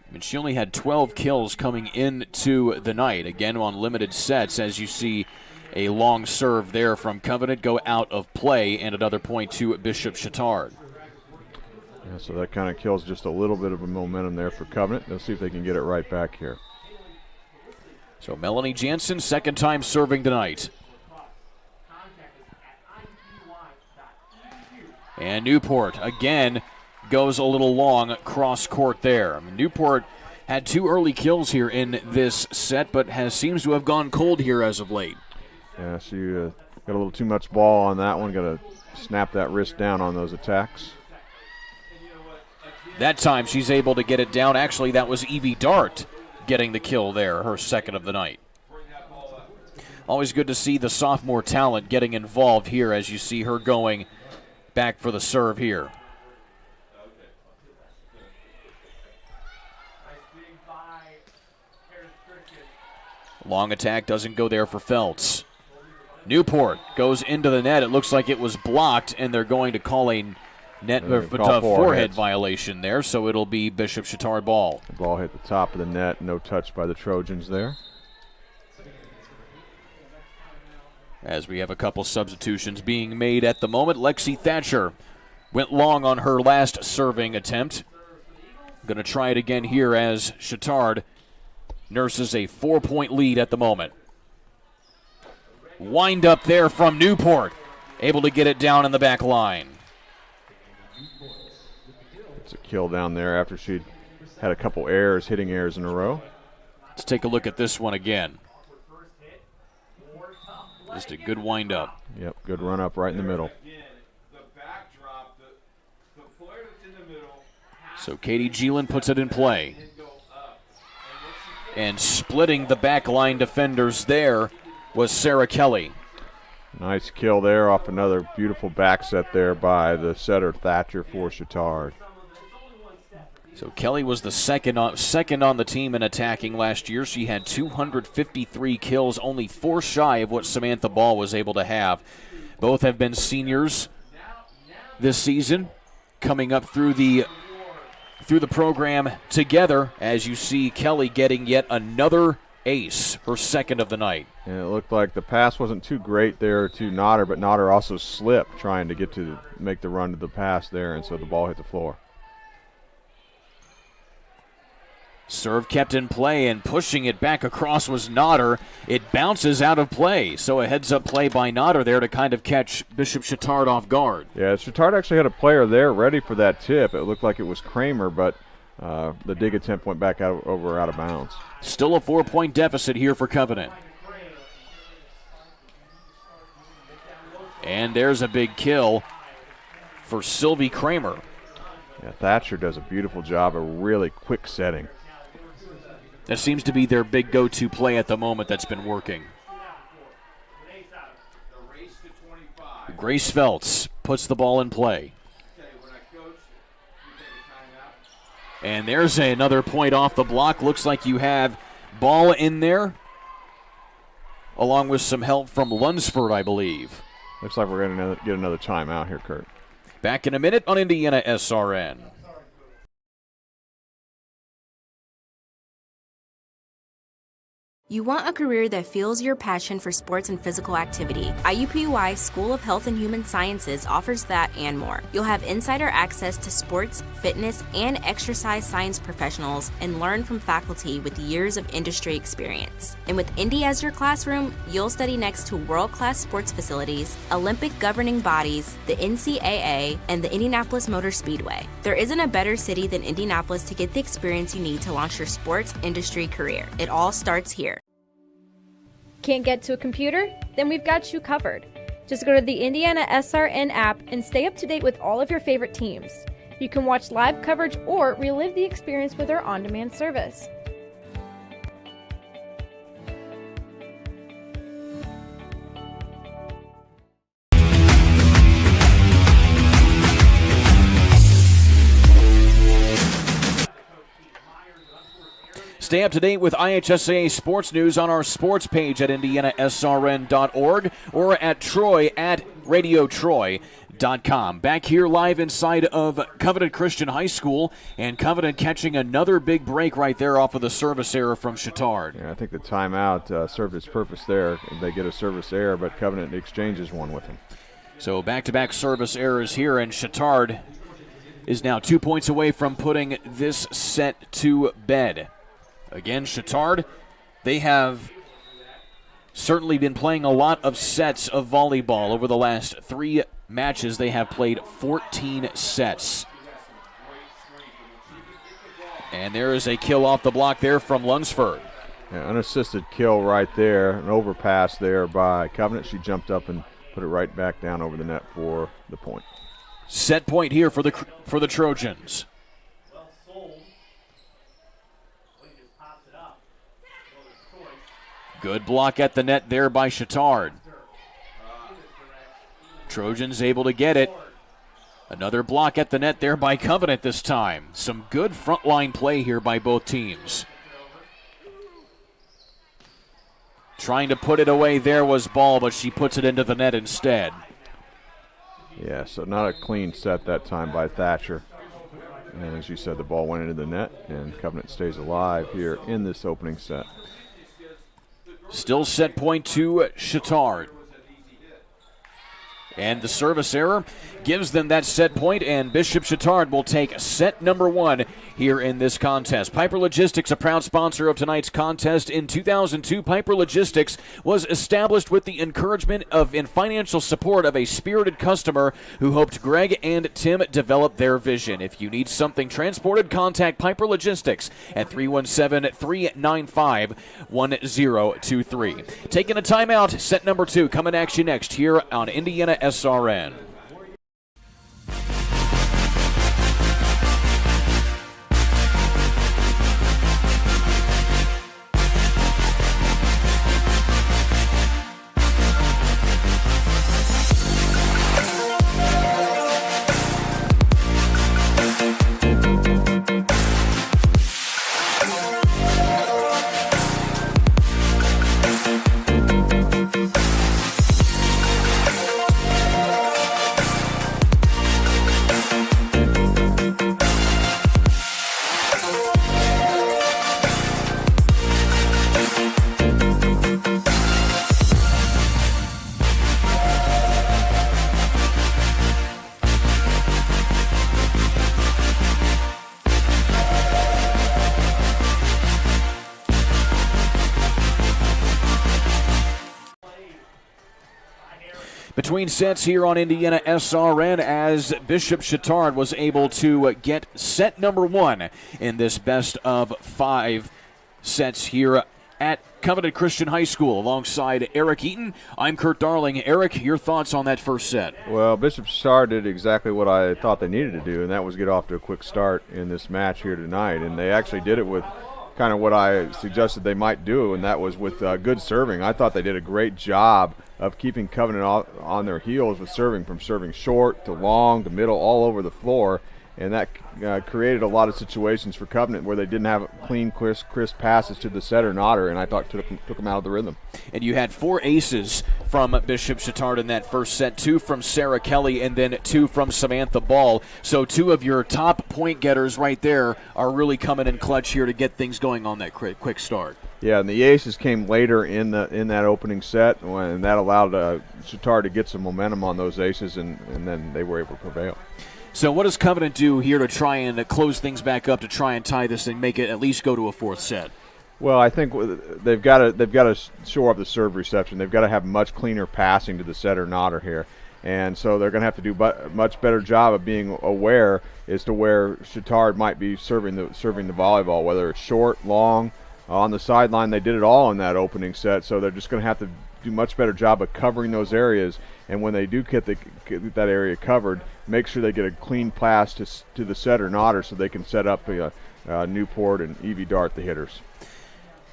I mean, she only had 12 kills coming into the night. Again, on limited sets, as you see a long serve there from Covenant go out of play, and another point to Bishop Chatard. Yeah, so that kind of kills just a little bit of a momentum there for Covenant. They'll see if they can get it right back here. So Melanie Jansen, second time serving tonight. And Newport, again, goes a little long cross court there. I mean, Newport had 2 early kills here in this set, but seems to have gone cold here as of late. Yeah, she got a little too much ball on that one. Got to snap that wrist down on those attacks. That time she's able to get it down. Actually, that was Evie Dart getting the kill there, her second of the night. Always good to see the sophomore talent getting involved here as you see her going back for the serve here. Long attack doesn't go there for Feltz. Newport goes into the net. It looks like it was blocked, and they're going to call a forehead violation there, so it'll be Bishop Chatard ball. The ball hit the top of the net. No touch by the Trojans there. As we have a couple substitutions being made at the moment, Lexi Thatcher went long on her last serving attempt. Going to try it again here as Chatard nurses a 4-point lead at the moment. Wind up there from Newport. Able to get it down in the back line. It's a kill down there after she had a couple errors, hitting errors in a row. Let's take a look at this one again. Just a good wind-up. Yep, good run-up right in the middle. So Katie Geelan puts it in play. And splitting the back line defenders there was Sarah Kelly. Nice kill there off another beautiful back set there by the setter Thatcher for Chatard. So Kelly was the second on the team in attacking last year. She had 253 kills, only 4 shy of what Samantha Ball was able to have. Both have been seniors this season, coming up through the program together, as you see Kelly getting yet another ace, her second of the night. And it looked like the pass wasn't too great there to Nodder, but Nodder also slipped trying to make the run to the pass there, and so the ball hit the floor. Serve kept in play, and pushing it back across was Nodder. It bounces out of play, so a heads-up play by Nodder there to kind of catch Bishop Chatard off guard. Yeah, Chatard actually had a player there ready for that tip. It looked like it was Kramer, but the dig attempt went back out of bounds. Still a 4-point deficit here for Covenant. And there's a big kill for Sylvie Kramer. Yeah, Thatcher does a beautiful job of really quick setting. That seems to be their big go-to play at the moment that's been working. Grace Feltz puts the ball in play. And there's another point off the block. Looks like you have Ball in there, along with some help from Lunsford, I believe. Looks like we're going to get another timeout here, Kurt. Back in a minute on IndianaSRN. You want a career that fuels your passion for sports and physical activity. IUPUI School of Health and Human Sciences offers that and more. You'll have insider access to sports, fitness, and exercise science professionals and learn from faculty with years of industry experience. And with Indy as your classroom, you'll study next to world-class sports facilities, Olympic governing bodies, the NCAA, and the Indianapolis Motor Speedway. There isn't a better city than Indianapolis to get the experience you need to launch your sports industry career. It all starts here. Can't get to a computer? Then we've got you covered. Just go to the IndianaSRN app and stay up to date with all of your favorite teams. You can watch live coverage or relive the experience with our on-demand service. Stay up to date with IHSAA sports news on our sports page at IndianaSRN.org or at Troy at RadioTroy.com. Back here live inside of Covenant Christian High School, and Covenant catching another big break right there off of the service error from Chatard. Yeah, I think the timeout served its purpose there. They get a service error, but Covenant exchanges one with them. So back-to-back service errors here, and Chatard is now 2 points away from putting this set to bed. Again, Chatard, they have certainly been playing a lot of sets of volleyball. Over the last 3 matches, they have played 14 sets. And there is a kill off the block there from Lunsford. Yeah, unassisted kill right there, an overpass there by Covenant. She jumped up and put it right back down over the net for the point. Set point here for the Trojans. Good block at the net there by Chatard. Trojans able to get it. Another block at the net there by Covenant this time. Some good frontline play here by both teams. Trying to put it away there was Ball, but she puts it into the net instead. Yeah, so not a clean set that time by Thatcher. And as you said, the ball went into the net, and Covenant stays alive here in this opening set. Still set point to Chatard. And the service error gives them that set point, and Bishop Chatard will take set number 1 here in this contest. Piper Logistics, a proud sponsor of tonight's contest. In 2002, Piper Logistics was established with the encouragement of and financial support of a spirited customer who hoped Greg and Tim develop their vision. If you need something transported, contact Piper Logistics at 317-395-1023. Taking a timeout, set number 2 coming at you next here on IndianaSRN. Between sets here on IndianaSRN, as Bishop Chatard was able to get set number 1 in this best of 5 sets here at Covenant Christian High School alongside Eric Eaton. I'm Kurt Darling. Eric, your thoughts on that first set? Well, Bishop Chatard did exactly what I thought they needed to do, and that was get off to a quick start in this match here tonight. And they actually did it with kind of what I suggested they might do, and that was with good serving. I thought they did a great job of keeping Covenant on their heels with serving, from serving short to long to middle, all over the floor, and that created a lot of situations for Covenant where they didn't have clean, crisp passes to the setter Nodder, and I thought took them out of the rhythm. And you had 4 aces from Bishop Chatard in that first set, 2 from Sarah Kelly and then 2 from Samantha Ball. So 2 of your top point getters right there are really coming in clutch here to get things going on that quick start. Yeah, and the aces came later in that opening set, and that allowed Chatard to get some momentum on those aces, and then they were able to prevail. So what does Covenant do here to try and close things back up, to try and tie this and make it at least go to a 4th set? Well, I think they've got to shore up the serve reception. They've got to have much cleaner passing to the setter Nodder here, and so they're going to have to do a much better job of being aware as to where Chatard might be serving the volleyball, whether it's short, long, on the sideline. They did it all in that opening set, so they're just going to have to do much better job of covering those areas. And when they do get that area covered, make sure they get a clean pass to the setter Nodder so they can set up Newport and Evie Dart, the hitters.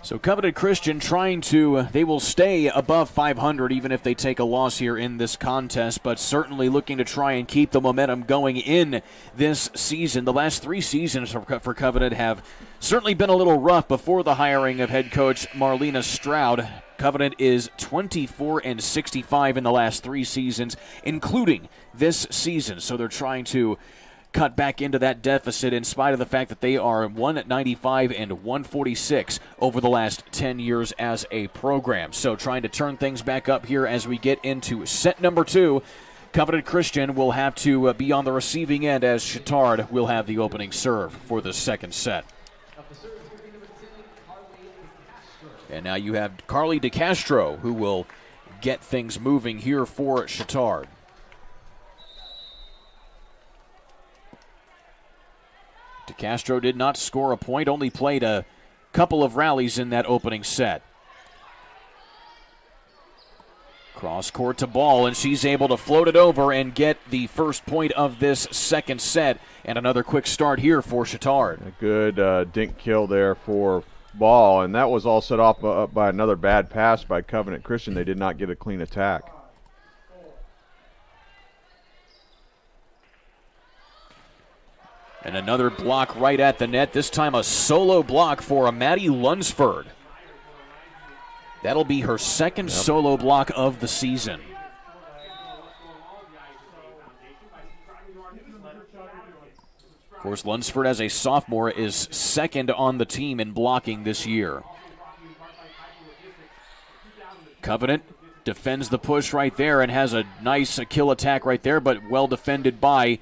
So Covenant Christian they will stay above 500 even if they take a loss here in this contest, but certainly looking to try and keep the momentum going in this season. The last 3 seasons for Covenant have certainly been a little rough before the hiring of head coach Marlena Stroud. Covenant is 24-65 in the last 3 seasons, including this season. So they're trying to cut back into that deficit in spite of the fact that they are 195 and 146 over the last 10 years as a program. So trying to turn things back up here as we get into set number 2. Covenant Christian will have to be on the receiving end as Chatard will have the opening serve for the second set. And now you have Carly DeCastro, who will get things moving here for Chatard. DeCastro did not score a point, only played a couple of rallies in that opening set. Cross court to Ball, and she's able to float it over and get the first point of this second set. And another quick start here for Chatard. A good dink kill there for Ball, and that was all set off by another bad pass by Covenant Christian. They did not get a clean attack. And another block right at the net, this time a solo block for Maddie Lunsford. That'll be her second solo block of the season. Of course, Lunsford, as a sophomore, is second on the team in blocking this year. Covenant defends the push right there and has a nice kill attack right there, but well defended by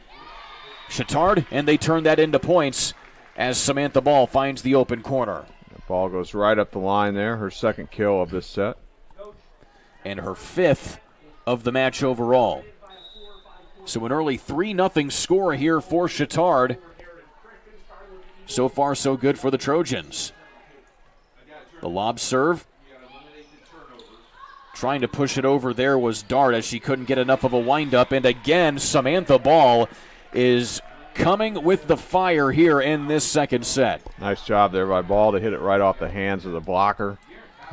Chatard, and they turn that into points as Samantha Ball finds the open corner. The ball goes right up the line there, her second kill of this set. And her 5th of the match overall. So an early 3-0 score here for Chatard. So far, so good for the Trojans. The lob serve. Trying to push it over there was Dart as she couldn't get enough of a windup. And again, Samantha Ball is coming with the fire here in this second set. Nice job there by Ball to hit it right off the hands of the blocker.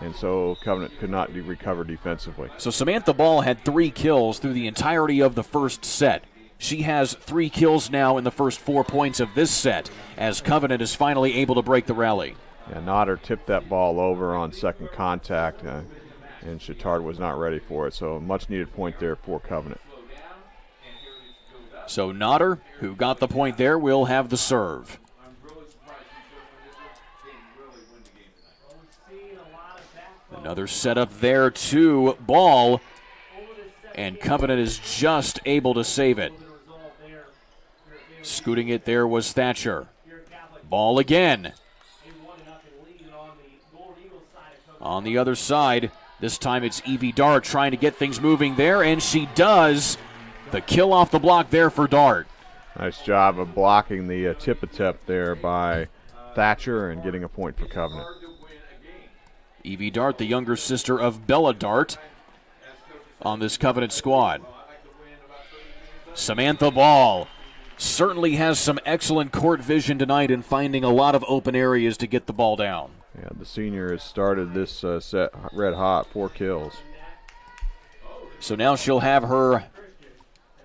And so Covenant could not recover defensively. So Samantha Ball had 3 kills through the entirety of the first set. She has 3 kills now in the first 4 points of this set as Covenant is finally able to break the rally. Yeah, Nodder tipped that ball over on second contact, and Chatard was not ready for it. So a much-needed point there for Covenant. So Nodder, who got the point there, will have the serve. Another setup there to Ball, and Covenant is just able to save it. Scooting it there was Thatcher. Ball again. On the other side, this time it's Evie Dart trying to get things moving there, and she does. The kill off the block there for Dart. Nice job of blocking the tip attempt there by Thatcher and getting a point for Covenant. Evie Dart, the younger sister of Bella Dart, on this Covenant squad. Samantha Ball certainly has some excellent court vision tonight in finding a lot of open areas to get the ball down. Yeah, the senior has started this set red hot, 4 kills. So now she'll have her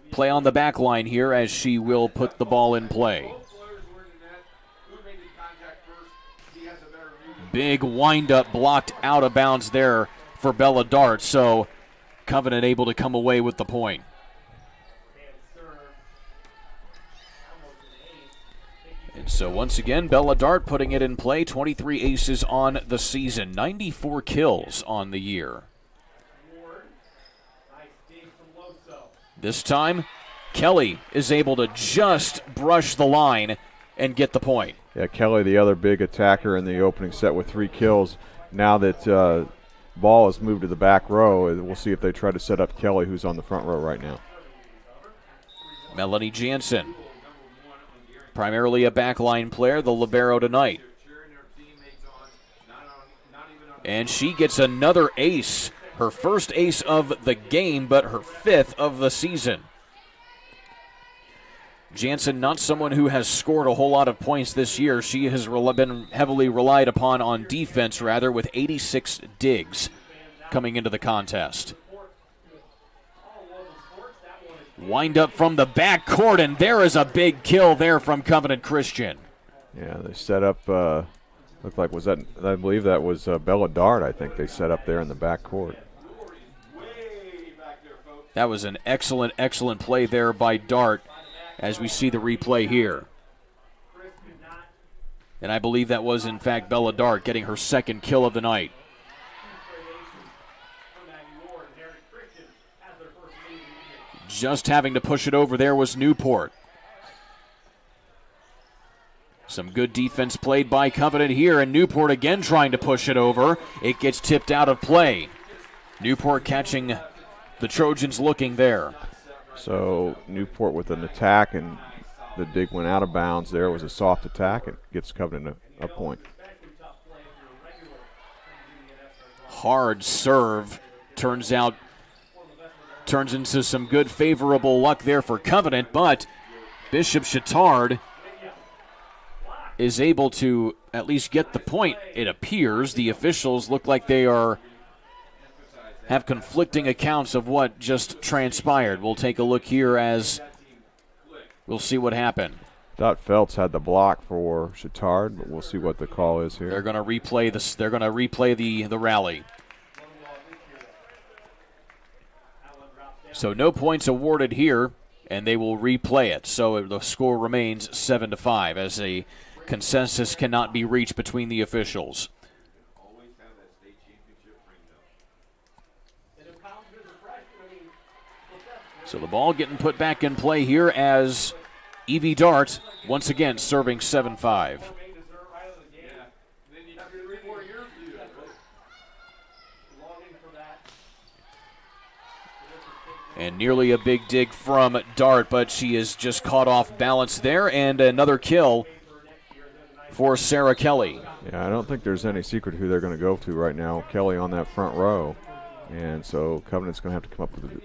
play on the back line here as she will put the ball in play. Big windup blocked out of bounds there for Bella Dart, so Covenant able to come away with the point. And so once again, Bella Dart putting it in play, 23 aces on the season, 94 kills on the year. This time, Kelly is able to just brush the line and get the point. Yeah, Kelly, the other big attacker in the opening set with 3 kills. Now that Ball has moved to the back row, we'll see if they try to set up Kelly, who's on the front row right now. Melanie Jansen, primarily a backline player, the libero tonight. And she gets another ace. Her first ace of the game, but her 5th of the season. Jansen, not someone who has scored a whole lot of points this year. She has been heavily relied upon on defense, rather, with 86 digs coming into the contest. Wind up from the back court, and there is a big kill there from Covenant Christian. Yeah, they set up, looked like, I believe that was Bella Dart, I think they set up there in the back court. That was an excellent, excellent play there by Dart as we see the replay here. And I believe that was, in fact, Bella Dart getting her 2nd kill of the night. Just having to push it over there was Newport. Some good defense played by Covenant here, and Newport again trying to push it over. It gets tipped out of play. Newport catching the Trojans looking there. So Newport with an attack, and the dig went out of bounds there. It was a soft attack. It gets Covenant a point. Hard serve turns into some good favorable luck there for Covenant, but Bishop Chatard is able to at least get the point, it appears. The officials look like they have conflicting accounts of what just transpired. We'll take a look here as we'll see what happened. Dot Phelps had the block for Chatard, but we'll see what the call is here. They're going to replay this. They're going to replay the rally. So no points awarded here, and they will replay it. So the score remains 7-5 as a consensus cannot be reached between the officials. So the ball getting put back in play here as Evie Dart once again serving 7-5. And nearly a big dig from Dart, but she is just caught off balance there, and another kill for Sarah Kelly. Yeah, I don't think there's any secret who they're going to go to right now. Kelly on that front row, and so Covenant's going to have to come up with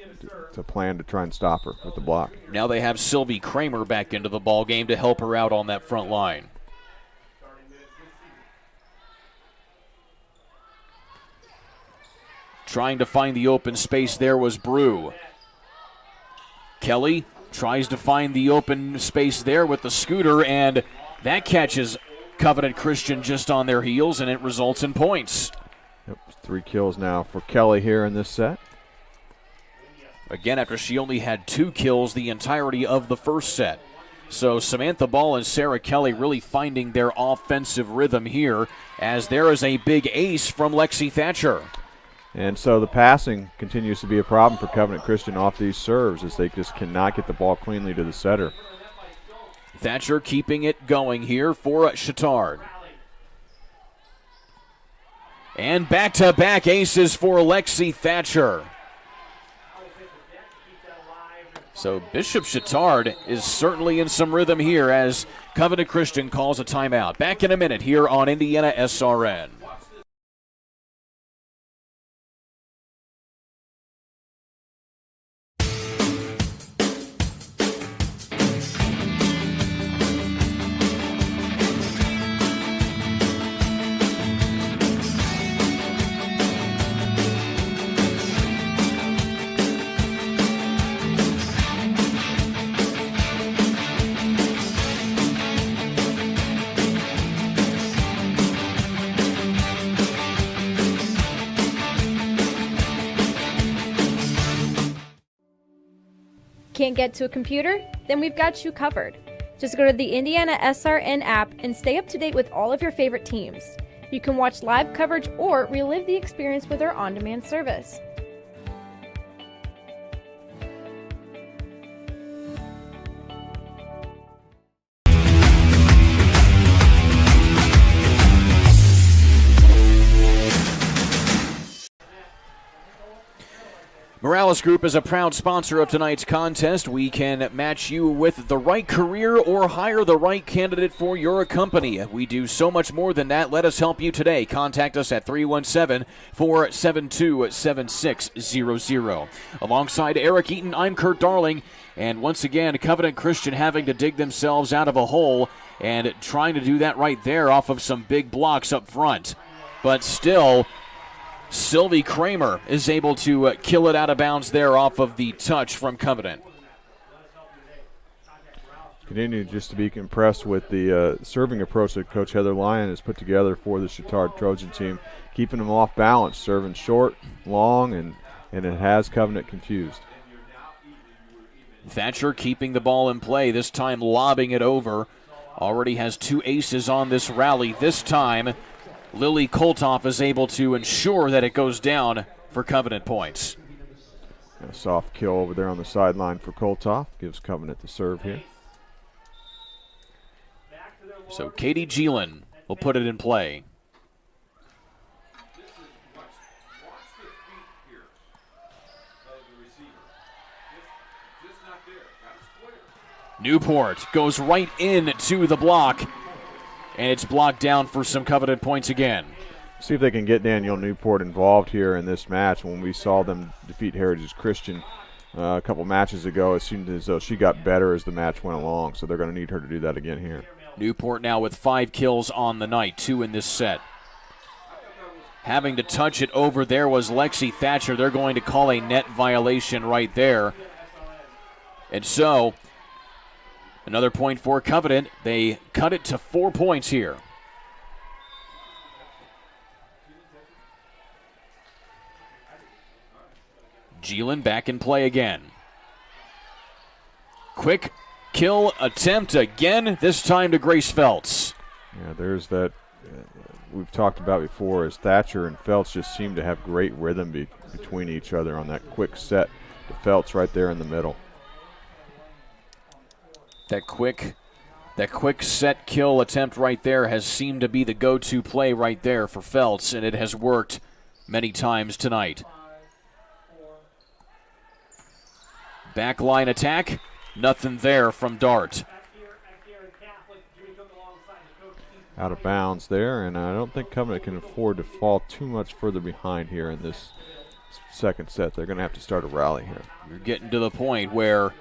a plan to try and stop her with the block. Now they have Sylvie Kramer back into the ball game to help her out on that front line. Trying to find the open space there was Brew. Kelly tries to find the open space there with the scooter, and that catches Covenant Christian just on their heels, and it results in points. Yep, 3 kills now for Kelly here in this set. Again, after she only had 2 kills the entirety of the first set. So Samantha Ball and Sarah Kelly really finding their offensive rhythm here, as there is a big ace from Lexi Thatcher. And so the passing continues to be a problem for Covenant Christian off these serves, as they just cannot get the ball cleanly to the setter. Thatcher keeping it going here for Chatard. And back-to-back aces for Lexi Thatcher. So Bishop Chatard is certainly in some rhythm here as Covenant Christian calls a timeout. Back in a minute here on IndianaSRN. Can't get to a computer? Then we've got you covered. Just go to the IndianaSRN app and stay up to date with all of your favorite teams. You can watch live coverage or relive the experience with our on-demand service. Morales Group is a proud sponsor of tonight's contest. We can match you with the right career or hire the right candidate for your company. We do so much more than that. Let us help you today. Contact us at 317-472-7600. Alongside Eric Eaton, I'm Kurt Darling. And once again, Covenant Christian having to dig themselves out of a hole and trying to do that right there off of some big blocks up front. But still, Sylvie Kramer is able to kill it out of bounds there off of the touch from Covenant. Continue just to be impressed with the serving approach that Coach Heather Lyon has put together for the Chatard Trojan team, keeping them off balance, serving short, long, and it has Covenant confused. Thatcher keeping the ball in play, this time lobbing it over. Already has 2 aces on this rally. This time, Lily Koltoff is able to ensure that it goes down for Covenant points. A soft kill over there on the sideline for Koltoff. Gives Covenant the serve here. So Katie Geelan will put it in play. Newport goes right into the block, and it's blocked down for some Covenant points again. See if they can get Danielle Newport involved here in this match. When we saw them defeat Heritage Christian a couple matches ago, it seemed as though she got better as the match went along, so they're going to need her to do that again here. Newport now with 5 kills on the night, 2 in this set. Having to touch it over there was Lexi Thatcher. They're going to call a net violation right there. And so, another point for Covenant. They cut it to 4 points here. Geelan back in play again. Quick kill attempt again, this time to Grace Feltz. Yeah, there's that we've talked about before, as Thatcher and Feltz just seem to have great rhythm between each other on that quick set to Feltz right there in the middle. That quick set kill attempt right there has seemed to be the go-to play right there for Feltz, and it has worked many times tonight. Backline attack, nothing there from Dart. Out of bounds there, and I don't think Covenant can afford to fall too much further behind here in this second set. They're going to have to start a rally here. You're getting to the point where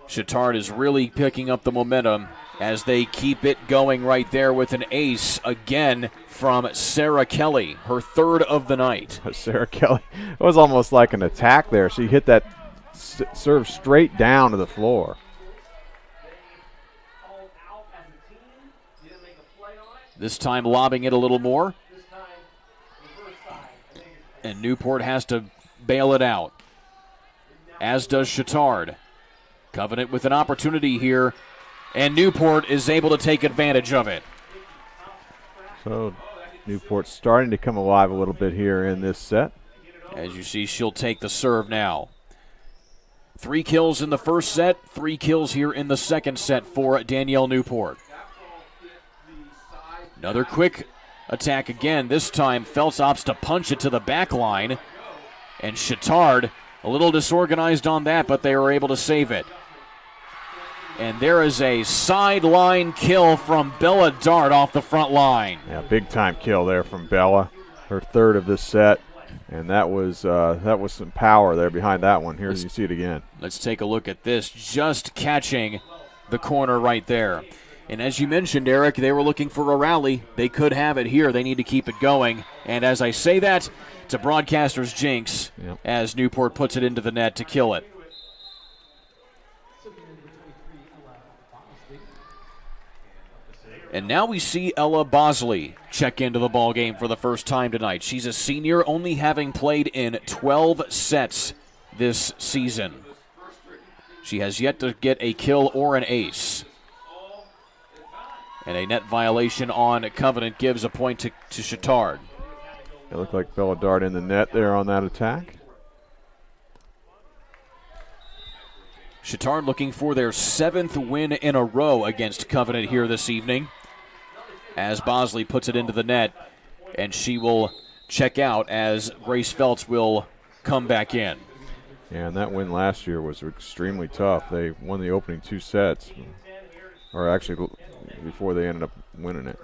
Chatard is really picking up the momentum as they keep it going right there with an ace again from Sarah Kelly, her third of the night. Sarah Kelly, it was almost like an attack there. She hit that serve straight down to the floor. This time lobbing it a little more. And Newport has to bail it out, as does Chatard. Covenant with an opportunity here, and Newport is able to take advantage of it. So Newport's starting to come alive a little bit here in this set. As you see, she'll take the serve now. 3 kills in the first set, 3 kills here in the second set for Danielle Newport. Another quick attack again. This time, Feltz opts to punch it to the back line. And Chatard, a little disorganized on that, but they were able to save it. And there is a sideline kill from Bella Dart off the front line. Yeah, big-time kill there from Bella, her third of this set. And that was some power there behind that one. Here you see it again. Let's take a look at this. Just catching the corner right there. And as you mentioned, Eric, they were looking for a rally. They could have it here. They need to keep it going. And as I say that, it's a broadcaster's jinx as Newport puts it into the net to kill it. And now we see Ella Bosley check into the ball game for the first time tonight. She's a senior, only having played in 12 sets this season. She has yet to get a kill or an ace. And a net violation on Covenant gives a point to Chatard. It looked like Bella Dart in the net there on that attack. Chatard looking for their 7th win in a row against Covenant here this evening. As Bosley puts it into the net, and she will check out as Grace Feltz will come back in. Yeah, and that win last year was extremely tough. They won the opening 2 sets, or actually before they ended up winning it.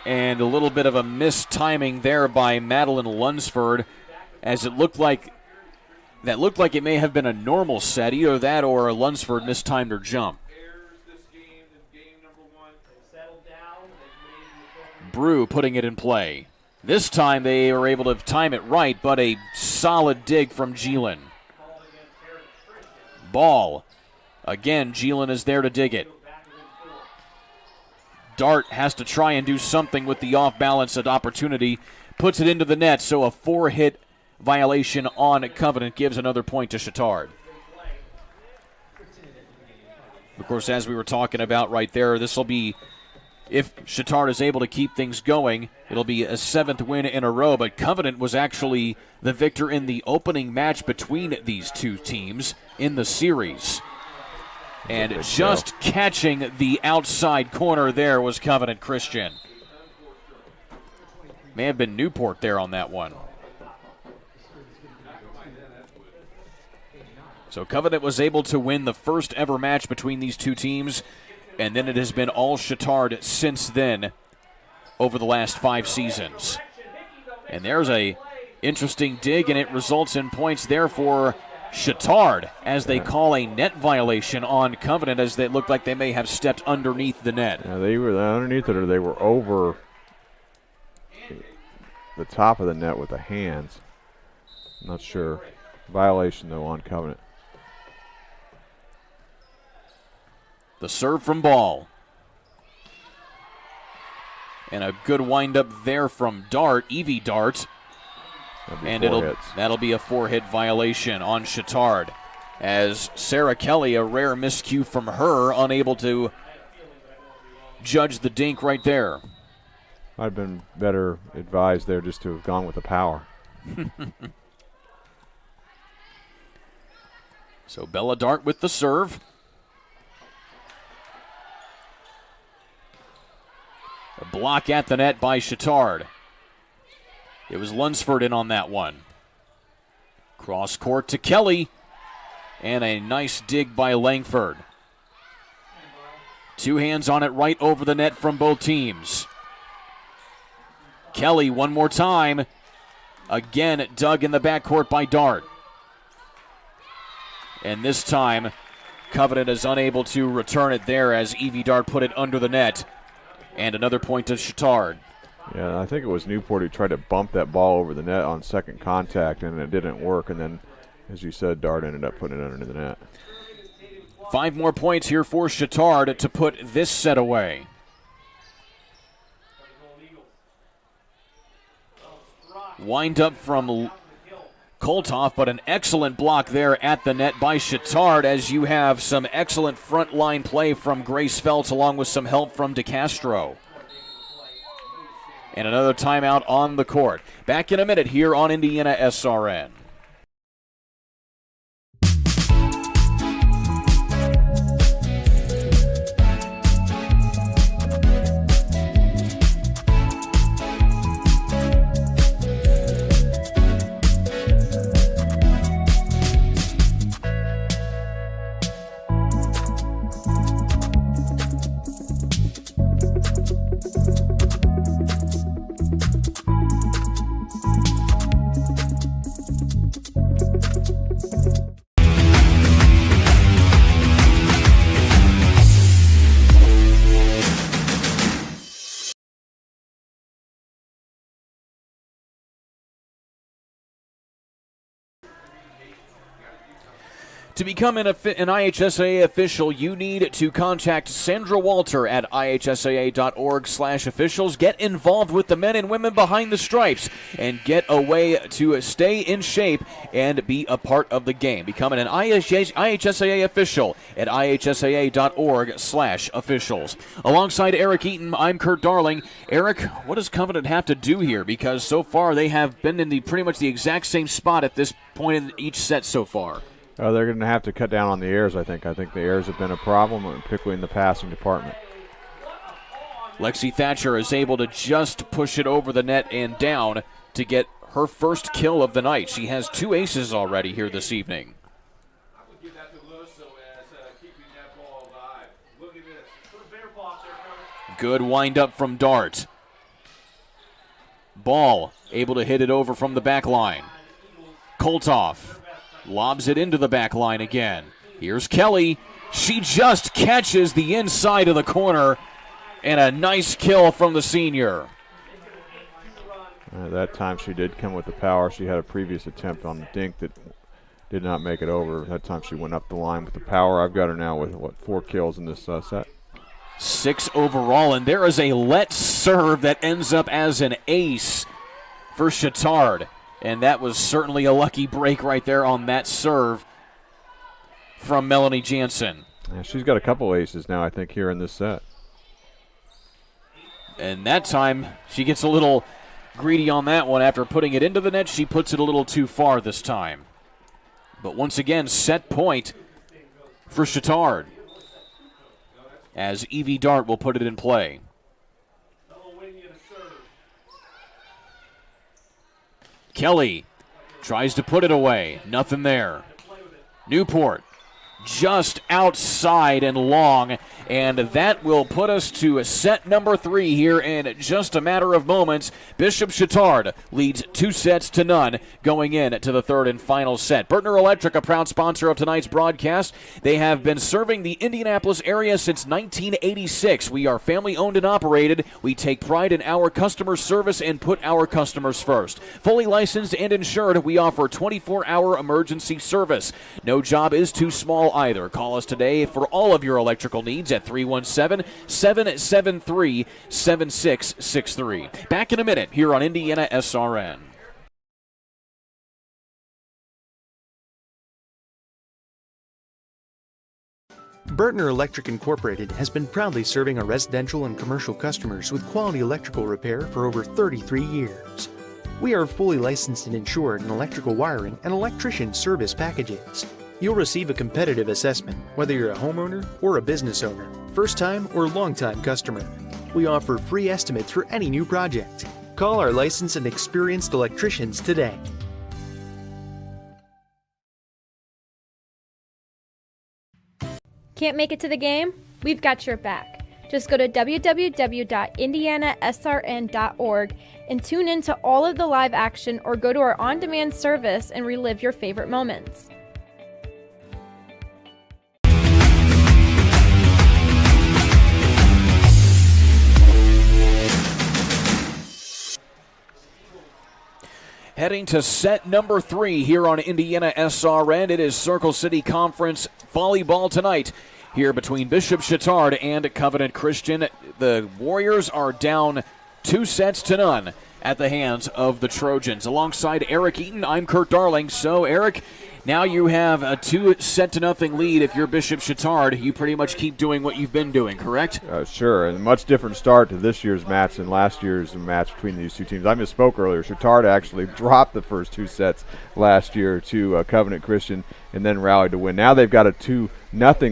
And a little bit of a missed timing there by Madeline Lunsford, as it looked like it may have been a normal set, either that or Lunsford mistimed her jump. Brew putting it in play. This time they were able to time it right, but a solid dig from Geelan. Ball. Again, Geelan is there to dig it. Dart has to try and do something with the off-balance opportunity. Puts it into the net, so a 4-hit violation on Covenant gives another point to Chatard. Of course, as we were talking about right there, this will be, if Chatard is able to keep things going, it'll be a 7th win in a row, but Covenant was actually the victor in the opening match between these two teams in the series. And just catching the outside corner there was Covenant Christian. May have been Newport there on that one. So Covenant was able to win the first ever match between these two teams, and then it has been all Chatard since then over the last 5 seasons. And there's a interesting dig, and it results in points there for Chatard as they call a net violation on Covenant, as they looked like they may have stepped underneath the net. Yeah, they were underneath it, or they were over the top of the net with the hands. I'm not sure. Violation, though, on Covenant. The serve from Ball. And a good wind-up there from Dart, Evie Dart. And that'll be a 4-hit violation on Chatard, as Sarah Kelly, a rare miscue from her, unable to judge the dink right there. I've been better advised there just to have gone with the power. So Bella Dart with the serve. A block at the net by Chatard. It was Lunsford in on that one. Cross court to Kelly. And a nice dig by Langford. Two hands on it right over the net from both teams. Kelly one more time. Again dug in the backcourt by Dart. And this time, Covenant is unable to return it there as Evie Dart put it under the net. And another point to Chatard. Yeah, I think it was Newport who tried to bump that ball over the net on second contact, and it didn't work. And then, as you said, Dart ended up putting it under the net. 5 more points here for Chatard to put this set away. Wind up from Kolthoff, but an excellent block there at the net by Chatard as you have some excellent front line play from Grace Feltz along with some help from DeCastro. And another timeout on the court. Back in a minute here on Indiana SRN. To become an IHSAA official, you need to contact Sandra Walter at IHSAA.org/officials. Get involved with the men and women behind the stripes and get a way to stay in shape and be a part of the game. Become an IHSAA official at IHSAA.org/officials. Alongside Eric Eaton, I'm Kurt Darling. Eric, what does Covenant have to do here? Because so far they have been in pretty much the exact same spot at this point in each set so far. They're going to have to cut down on the errors, I think. I think the errors have been a problem, particularly in the passing department. Lexi Thatcher is able to just push it over the net and down to get her first kill of the night. She has 2 aces already here this evening. Good wind-up from Dart. Ball able to hit it over from the back line. Kolthoff lobs it into the back line again. Here's Kelly. She just catches the inside of the corner, and a nice kill from the senior. That time she did come with the power. She had a previous attempt on the dink that did not make it over. That time she went up the line with the power. I've got her now with, 4 kills in this set. 6 overall, and there is a let serve that ends up as an ace for Chatard. And that was certainly a lucky break right there on that serve from Melanie Jansen. Yeah, she's got a couple aces now, I think, here in this set. And that time, she gets a little greedy on that one. After putting it into the net, she puts it a little too far this time. But once again, set point for Chatard, as Evie Dart will put it in play. Kelly tries to put it away. Nothing there. Newport just outside and long, and that will put us to set number 3 here in just a matter of moments. Bishop Chatard leads 2-0 going in to the 3rd and final set. Bertner Electric, a proud sponsor of tonight's broadcast. They have been serving the Indianapolis area since 1986. We are family owned and operated. We take pride in our customer service and put our customers first. Fully licensed and insured, we offer 24-hour emergency service. No job is too small either. Call us today for all of your electrical needs at 317-773-7663. Back in a minute here on Indiana SRN. Bertner Electric Incorporated has been proudly serving our residential and commercial customers with quality electrical repair for over 33 years. We are fully licensed and insured in electrical wiring and electrician service packages. You'll receive a competitive assessment, whether you're a homeowner or a business owner, first-time or long-time customer. We offer free estimates for any new project. Call our licensed and experienced electricians today. Can't make it to the game? We've got your back. Just go to www.IndianaSRN.org and tune in to all of the live action, or go to our on-demand service and relive your favorite moments. Heading to set number 3 here on IndianaSRN. It is Circle City Conference volleyball tonight here between Bishop Chatard and Covenant Christian. The Warriors are down 2-0 at the hands of the Trojans. Alongside Eric Eaton, I'm Kurt Darling. So, Eric, now you have a 2-0 lead. If you're Bishop Chatard, you pretty much keep doing what you've been doing, correct? Sure, and a much different start to this year's match than last year's match between these two teams. I misspoke earlier. Chatard actually dropped the first 2 sets last year to Covenant Christian and then rallied to win. Now they've got a 2-0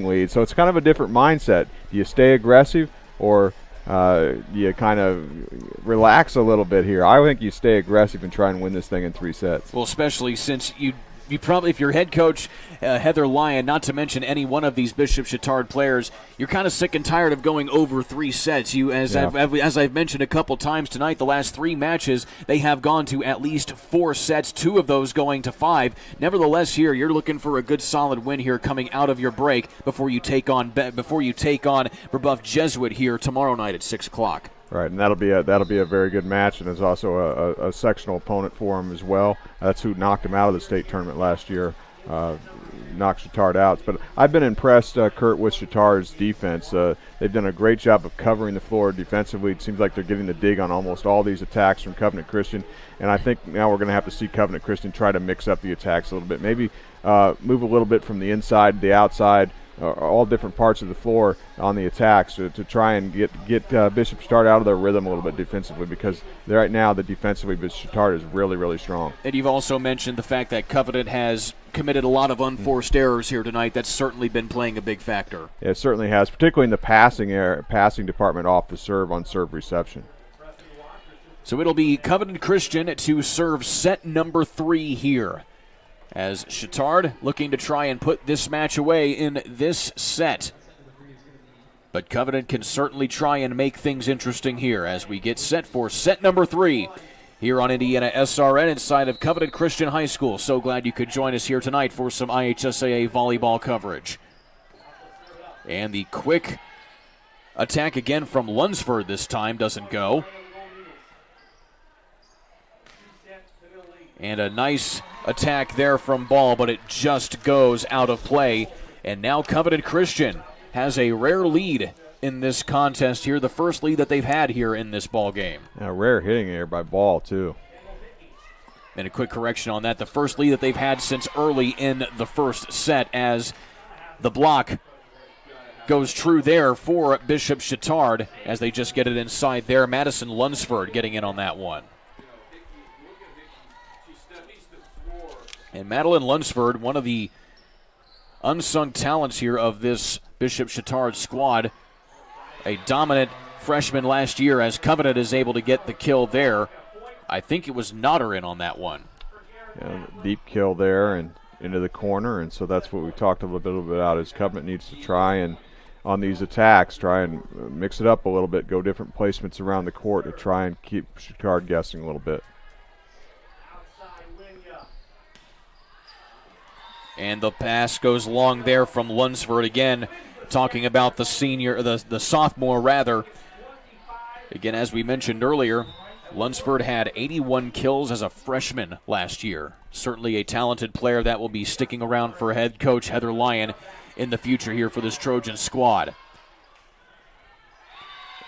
lead, so it's kind of a different mindset. Do you stay aggressive, or you kind of relax a little bit here? I think you stay aggressive and try and win this thing in 3 sets. Well, especially since you probably, if you're head coach Heather Lyon, not to mention any one of these Bishop Chatard players, you're kind of sick and tired of going over 3 sets. As I've mentioned a couple times tonight, the last 3 matches, they have gone to at least 4 sets, 2 of those going to 5. Nevertheless, here you're looking for a good solid win here coming out of your break before you take on Brebeuf Jesuit here tomorrow night at 6 o'clock. Right, and that'll be a very good match, and it's also a sectional opponent for him as well. That's who knocked him out of the state tournament last year, knocked Chatard out. But I've been impressed, Kurt, with Chatard's defense. They've done a great job of covering the floor defensively. It seems like they're getting the dig on almost all these attacks from Covenant Christian, and I think now we're going to have to see Covenant Christian try to mix up the attacks a little bit, maybe move a little bit from the inside to the outside, all different parts of the floor on the attacks to try and get Bishop Chatard out of their rhythm a little bit defensively, because right now the defensively Bishop Chatard is really, really strong. And you've also mentioned the fact that Covenant has committed a lot of unforced errors here tonight. That's certainly been playing a big factor. Yeah, it certainly has, particularly in the passing department off the serve on serve reception. So it'll be Covenant Christian to serve set number 3 here, as Chatard looking to try and put this match away in this set. But Covenant can certainly try and make things interesting here as we get set for set number 3 here on IndianaSRN inside of Covenant Christian High School. So glad you could join us here tonight for some IHSAA volleyball coverage. And the quick attack again from Lunsford this time doesn't go. And a nice attack there from Ball, but it just goes out of play. And now Covenant Christian has a rare lead in this contest here, the first lead that they've had here in this ball game. Rare hitting here by Ball, too. And a quick correction on that, the first lead that they've had since early in the first set, as the block goes true there for Bishop Chatard as they just get it inside there. Madison Lunsford getting in on that one. And Madeline Lunsford, one of the unsung talents here of this Bishop Chatard squad, a dominant freshman last year, as Covenant is able to get the kill there. I think it was Notter in on that one. Yeah, deep kill there and into the corner, and so that's what we talked a little bit about, is Covenant needs to try and, on these attacks, try and mix it up a little bit, go different placements around the court to try and keep Chatard guessing a little bit. And the pass goes long there from Lunsford again, talking about the sophomore rather. Again, as we mentioned earlier, Lunsford had 81 kills as a freshman last year. Certainly a talented player that will be sticking around for head coach Heather Lyon in the future here for this Trojan squad.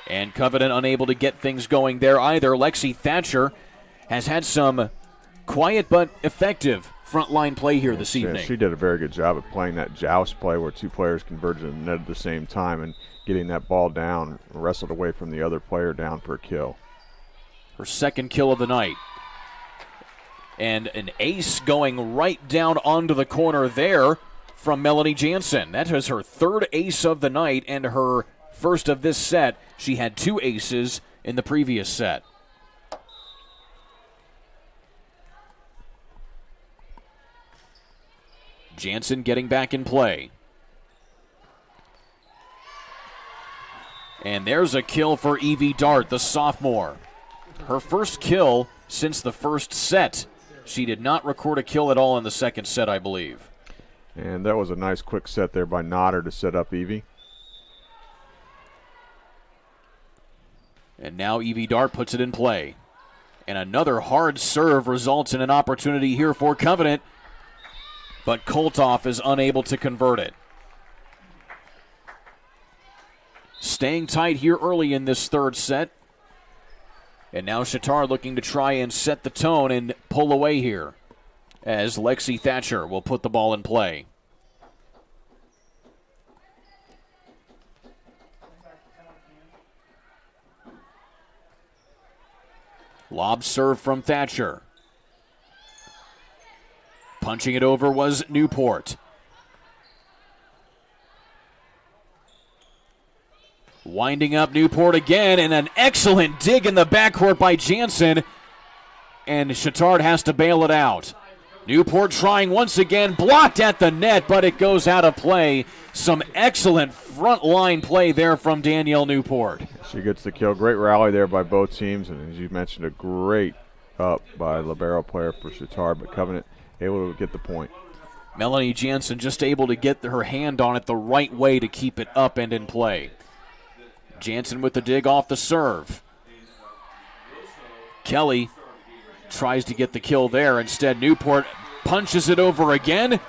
And Covenant unable to get things going there either. Lexi Thatcher has had some quiet but effective frontline play here this evening. She did a very good job of playing that joust play where two players converged in the net at the same time and getting that ball down, wrestled away from the other player down for a kill. Her second kill of the night. And an ace going right down onto the corner there from Melanie Jansen. That is her third ace of the night and her first of this set. She had 2 aces in the previous set. Jansen getting back in play. And there's a kill for Evie Dart, the sophomore. Her first kill since the first set. She did not record a kill at all in the second set, I believe. And that was a nice quick set there by Nodder to set up Evie. And now Evie Dart puts it in play. And another hard serve results in an opportunity here for Covenant. But Koltoff is unable to convert it. Staying tight here early in this third set. And now Chatard looking to try and set the tone and pull away here, as Lexi Thatcher will put the ball in play. Lob serve from Thatcher. Punching it over was Newport. Winding up Newport again, and an excellent dig in the backcourt by Jansen. And Chatard has to bail it out. Newport trying once again, blocked at the net, but it goes out of play. Some excellent front line play there from Danielle Newport. She gets the kill. Great rally there by both teams, and as you mentioned, a great up by libero player for Chatard, but Covenant able to get the point. Melanie Jansen just able to get her hand on it the right way to keep it up and in play. Jansen with the dig off the serve. Kelly tries to get the kill there. Instead, Newport punches it over again.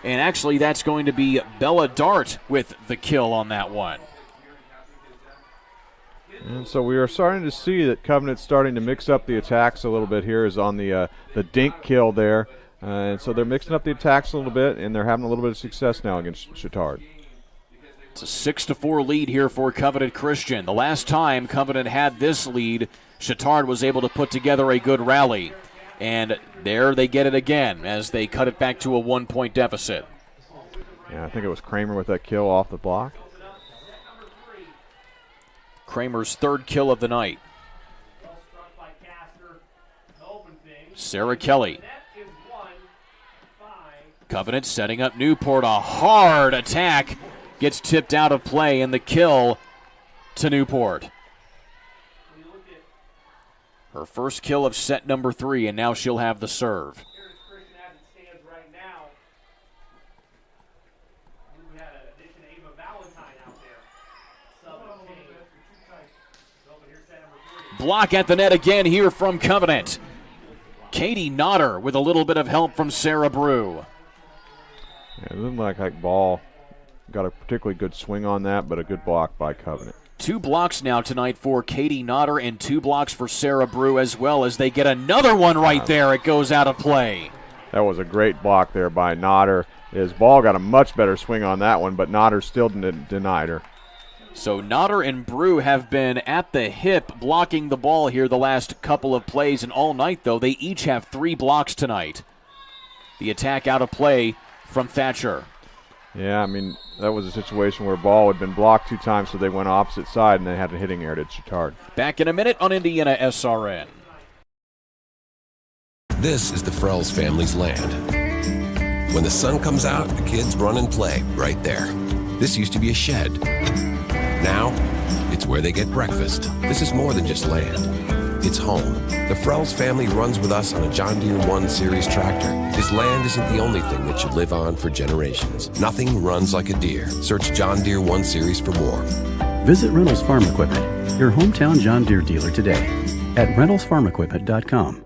And actually, that's going to be Bella Dart with the kill on that one. And so we are starting to see that Covenant's starting to mix up the attacks a little bit here, is on the dink kill there. And so they're mixing up the attacks a little bit, and they're having a little bit of success now against Chatard. It's a 6-4 lead here for Covenant Christian. The last time Covenant had this lead, Chatard was able to put together a good rally. And there they get it again as they cut it back to a 1-point deficit. Yeah, I think it was Kramer with that kill off the block. Kramer's third kill of the night. Sarah Kelly. Covenant setting up Newport. A hard attack. Gets tipped out of play, and the kill to Newport. Her first kill of set number 3, and now she'll have the serve. Block at the net again here from Covenant. Katie Nodder with a little bit of help from Sarah Brew. Yeah, it looked like Ball got a particularly good swing on that, but a good block by Covenant. 2 blocks now tonight for Katie Nodder and 2 blocks for Sarah Brew, as well as they get another one right there. It goes out of play. That was a great block there by Nodder. His Ball got a much better swing on that one, but Nodder still denied her. So Nodder and Brew have been at the hip blocking the ball here the last couple of plays, and all night, though, they each have 3 blocks tonight. The attack out of play from Thatcher. Yeah, I mean, that was a situation where Ball had been blocked 2 times, so they went opposite side, and they had a hitting error to Chatard. Back in a minute on IndianaSRN. This is the Frells family's land. When the sun comes out, the kids run and play right there. This used to be a shed. Now, it's where they get breakfast. This is more than just land. It's home. The Frells family runs with us on a John Deere 1 Series tractor. His land isn't the only thing that should live on for generations. Nothing runs like a Deere. Search John Deere 1 Series for more. Visit Reynolds Farm Equipment, your hometown John Deere dealer today at reynoldsfarmequipment.com.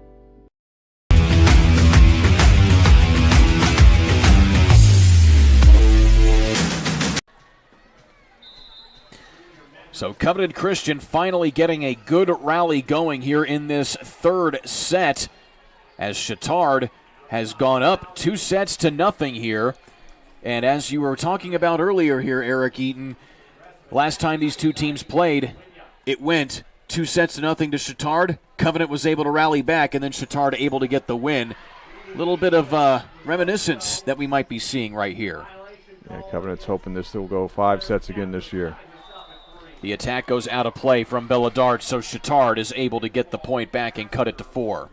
So Covenant Christian finally getting a good rally going here in this third set as Chatard has gone up 2-0 here. And as you were talking about earlier here, Eric Eaton, last time these two teams played, it went 2-0 to Chatard. Covenant was able to rally back, and then Chatard able to get the win. A little bit of reminiscence that we might be seeing right here. Yeah, Covenant's hoping this will go 5 sets again this year. The attack goes out of play from Belladard, so Chatard is able to get the point back and cut it to 4.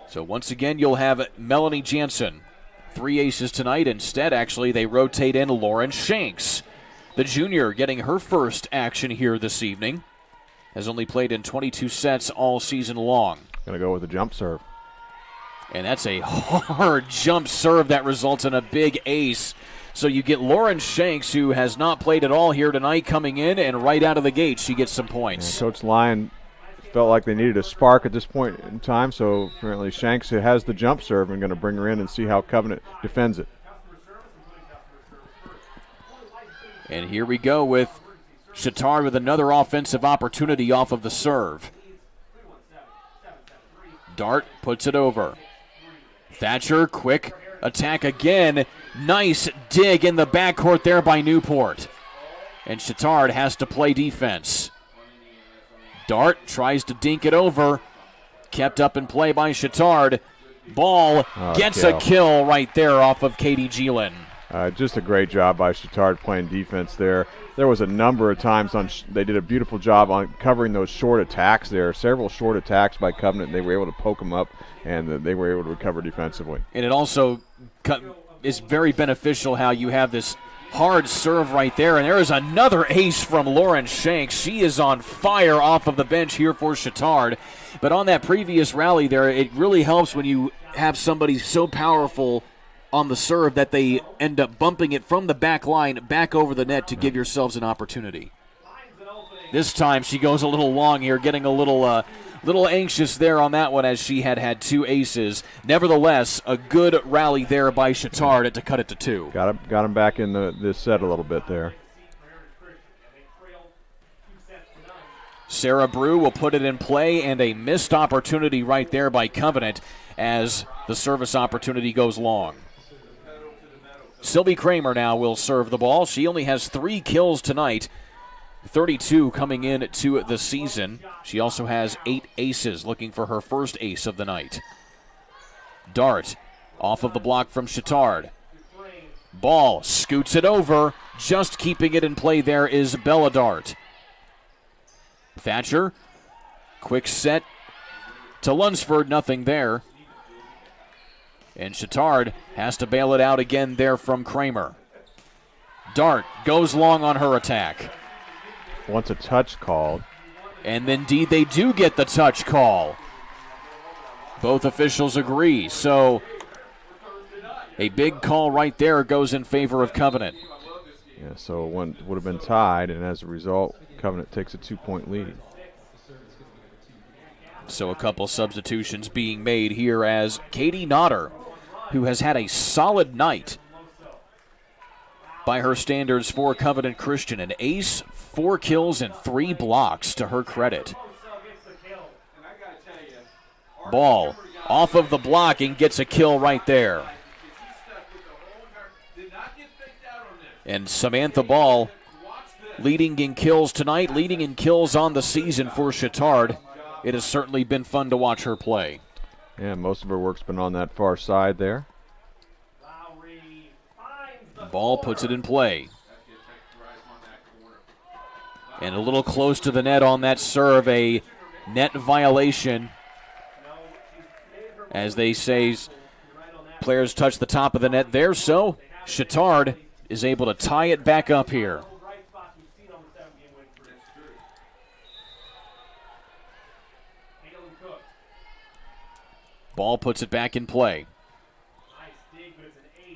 So once again, you'll have Melanie Jansen. 3 aces tonight. Instead, actually, they rotate in Lauren Shanks. The junior getting her first action here this evening. Has only played in 22 sets all season long. Going to go with a jump serve. And that's a hard jump serve that results in a big ace. So you get Lauren Shanks, who has not played at all here tonight, coming in, and right out of the gate she gets some points. And Coach Lyon felt like they needed a spark at this point in time, so apparently Shanks has the jump serve and going to bring her in and see how Covenant defends it. And here we go with Chatard with another offensive opportunity off of the serve. Dart puts it over. Thatcher, quick attack again. Nice dig in the backcourt there by Newport. And Chatard has to play defense. Dart tries to dink it over. Kept up in play by Chatard. Ball gets a kill right there off of Katie Geelan. Just a great job by Chatard playing defense there. There was a number of times they did a beautiful job on covering those short attacks there. Several short attacks by Covenant. They were able to poke them up, and they were able to recover defensively. And it also is very beneficial how you have this hard serve right there. And there is another ace from Lauren Shanks. She is on fire off of the bench here for Chatard. But on that previous rally there, it really helps when you have somebody so powerful on the serve that they end up bumping it from the back line back over the net to give yourselves an opportunity. This time she goes a little long here, getting a little anxious there on that one as she had 2 aces. Nevertheless, a good rally there by Chatard to cut it to 2. Got him back in this set a little bit there. Sarah Brew will put it in play, and a missed opportunity right there by Covenant as the service opportunity goes long. Sylvie Kramer now will serve the ball. She only has 3 kills tonight, 32 coming in to the season. She also has 8 aces, looking for her first ace of the night. Dart off of the block from Chatard. Ball scoots it over. Just keeping it in play there is Belladard. Thatcher, quick set to Lunsford, nothing there. And Chatard has to bail it out again there from Kramer. Dart goes long on her attack. Wants a touch called. And indeed they do get the touch call. Both officials agree. So a big call right there goes in favor of Covenant. Yeah, so one would have been tied, and as a result, Covenant takes a 2-point lead. So a couple substitutions being made here as Katie Nodder, who has had a solid night by her standards for Covenant Christian. An ace, 4 kills, and 3 blocks to her credit. Ball off of the block and gets a kill right there. And Samantha Ball leading in kills tonight, leading in kills on the season for Chatard. It has certainly been fun to watch her play. Yeah, most of her work's been on that far side there. Ball puts it in play. And a little close to the net on that serve, a net violation. As they say, players touch the top of the net there, so Chatard is able to tie it back up here. Ball puts it back in play.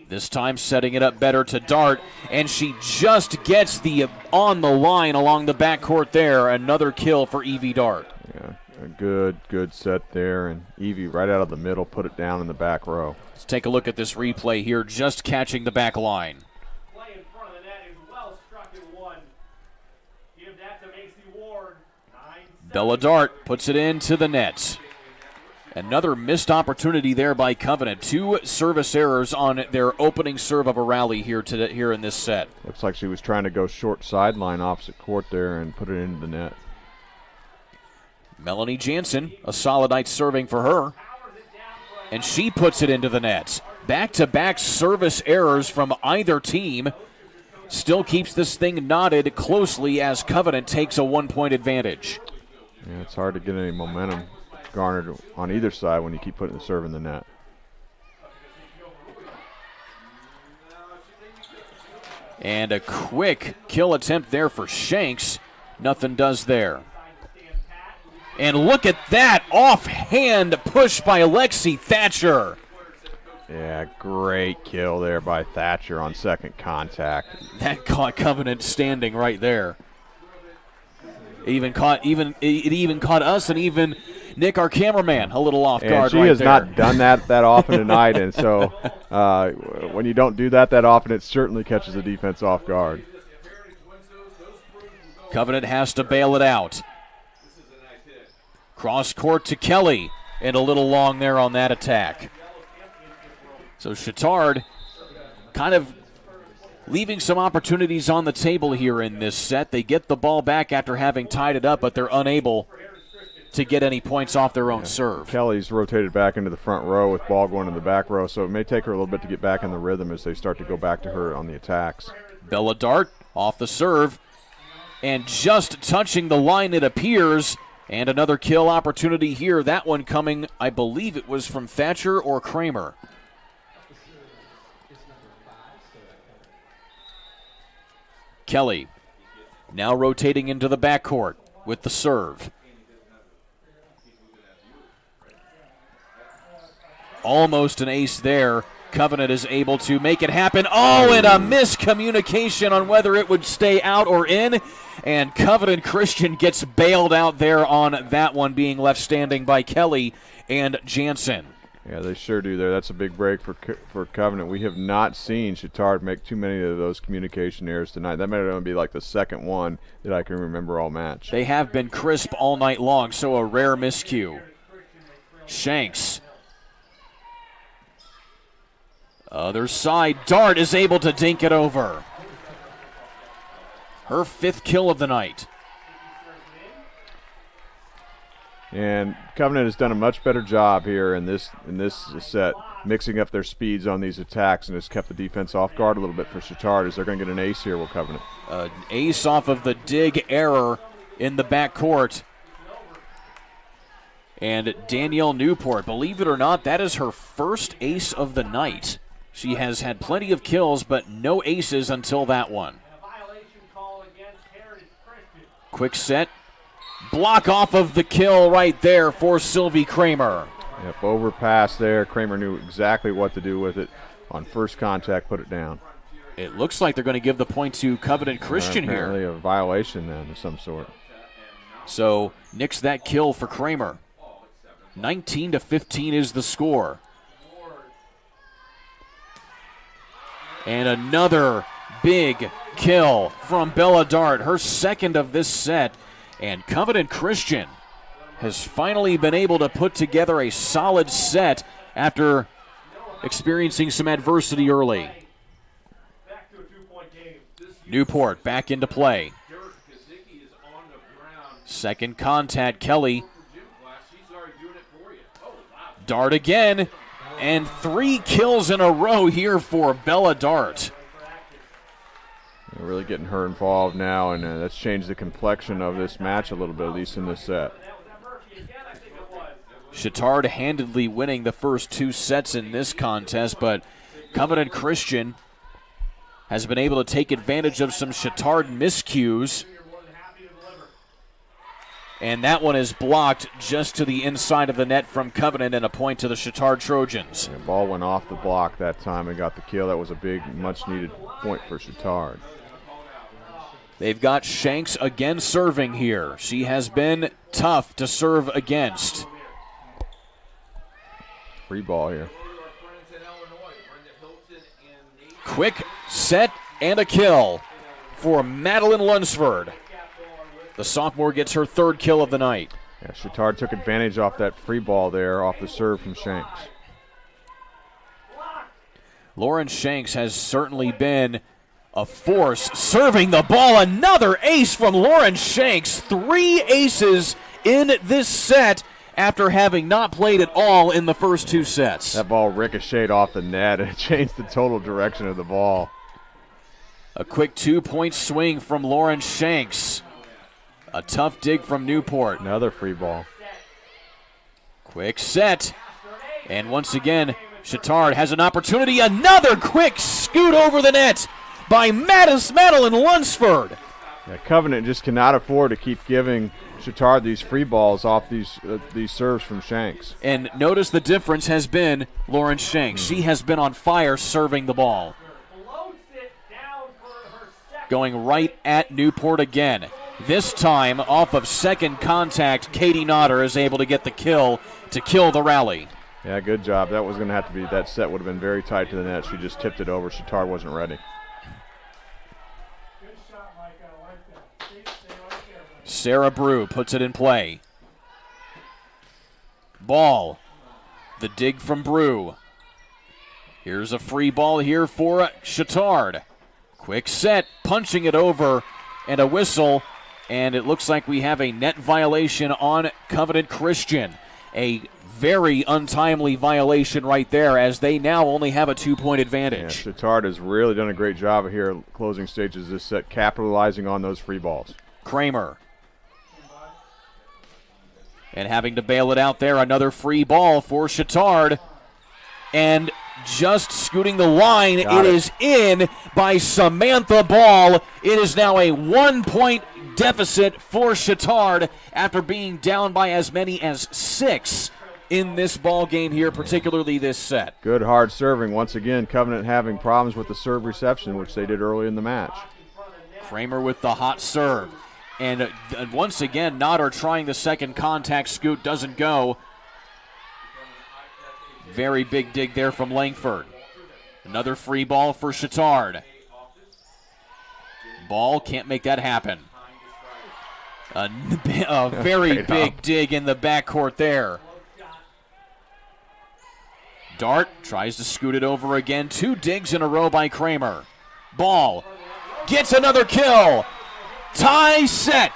This time setting it up better to Dart, and she just gets the on the line along the backcourt there. Another kill for Evie Dart. Yeah, a good set there, and Evie right out of the middle put it down in the back row. Let's take a look at this replay here, just catching the back line. Bella Dart puts it into the net. Another missed opportunity there by Covenant. 2 service errors on their opening serve of a rally here in this set. Looks like she was trying to go short sideline opposite court there and put it into the net. Melanie Jansen, a solid night serving for her. And she puts it into the net. Back-to-back service errors from either team. Still keeps this thing knotted closely as Covenant takes a 1-point advantage. Yeah, it's hard to get any momentum garnered on either side when you keep putting the serve in the net. And a quick kill attempt there for Shanks. Nothing does there. And look at that offhand push by Lexi Thatcher. Yeah, great kill there by Thatcher on second contact. That caught Covenant standing right there. It even caught us and even Nick, our cameraman, a little off guard right there. And she has not done that often tonight, and so when you don't do that often, it certainly catches the defense off guard. Covenant has to bail it out. Cross court to Kelly, and a little long there on that attack. So Chatard kind of leaving some opportunities on the table here in this set. They get the ball back after having tied it up, but they're unable to get any points off their own serve. Kelly's rotated back into the front row with ball going in the back row, so it may take her a little bit to get back in the rhythm as they start to go back to her on the attacks. Bella Dart off the serve, and just touching the line it appears, and another kill opportunity here. That one coming, I believe it was from Thatcher or Kramer. Kelly now rotating into the backcourt with the serve. Almost an ace there. Covenant is able to make it happen. Oh, and a miscommunication on whether it would stay out or in. And Covenant Christian gets bailed out there on that one, being left standing by Kelly and Jansen. Yeah, they sure do there. That's a big break for Covenant. We have not seen Chatard make too many of those communication errors tonight. That might only be like the second one that I can remember all match. They have been crisp all night long, so a rare miscue. Shanks. Other side, Dart is able to dink it over. Her 5th kill of the night. And Covenant has done a much better job here in this set, mixing up their speeds on these attacks, and has kept the defense off guard a little bit for Chatard, as they're going to get an ace here with Covenant. An ace off of the dig error in the backcourt. And Danielle Newport, believe it or not, that is her first ace of the night. She has had plenty of kills, but no aces until that one. Quick set. Block off of the kill right there for Sylvie Kramer. Yep, overpass there. Kramer knew exactly what to do with it. On first contact, put it down. It looks like they're going to give the point to Covenant Christian here. Apparently a violation then of some sort. So nix that kill for Kramer. 19-15 is the score. And another big kill from Bella Dart, her second of this set. And Covenant Christian has finally been able to put together a solid set after experiencing some adversity early. Newport back into play. Second contact, Kelly. Dart again. And 3 kills in a row here for Bella Dart. They're really getting her involved now, and that's changed the complexion of this match a little bit, at least in this set. Chatard handedly winning the first 2 sets in this contest, but Covenant Christian has been able to take advantage of some Chatard miscues. And that one is blocked just to the inside of the net from Covenant, and a point to the Chatard Trojans. The ball went off the block that time and got the kill. That was a big, much-needed point for Chatard. They've got Shanks again serving here. She has been tough to serve against. Free ball here. Quick set and a kill for Madeline Lunsford. The sophomore gets her 3rd kill of the night. Yeah, Chatard took advantage off that free ball there, off the serve from Shanks. Lauren Shanks has certainly been a force serving the ball. Another ace from Lauren Shanks. 3 aces in this set after having not played at all in the first 2 sets. That ball ricocheted off the net and it changed the total direction of the ball. A quick 2-point swing from Lauren Shanks. A tough dig from Newport. Another free ball. Quick set. And once again, Chatard has an opportunity. Another quick scoot over the net by Madeline Lunsford. Yeah, Covenant just cannot afford to keep giving Chatard these free balls off these serves from Shanks. And notice the difference has been Lauren Shanks. She has been on fire serving the ball. Going right at Newport again. This time, off of second contact, Katie Notter is able to get the kill to kill the rally. Yeah, good job. That was going to have to be, that set would have been very tight to the net. She just tipped it over. Chatard wasn't ready. Sarah Brew puts it in play. Ball. The dig from Brew. Here's a free ball here for Chatard. Quick set, punching it over, and a whistle. And it looks like we have a net violation on Covenant Christian. A very untimely violation right there, as they now only have a 2-point advantage. Yeah, Chatard has really done a great job here closing stages this set, capitalizing on those free balls. Kramer. And having to bail it out there, another free ball for Chatard. And just scooting the line, it is in by Samantha Ball. It is now a 1-point deficit for Chatard after being down by as many as 6 in this ball game here, particularly this set. Good hard serving. Once again, Covenant having problems with the serve reception, which they did early in the match. Kramer with the hot serve. And once again, Notter trying the second contact scoot, doesn't go. Very big dig there from Langford. Another free ball for Chatard. Ball can't make that happen. A very big dig in the backcourt there. Dart tries to scoot it over again. 2 digs in a row by Kramer. Ball gets another kill. Tie set.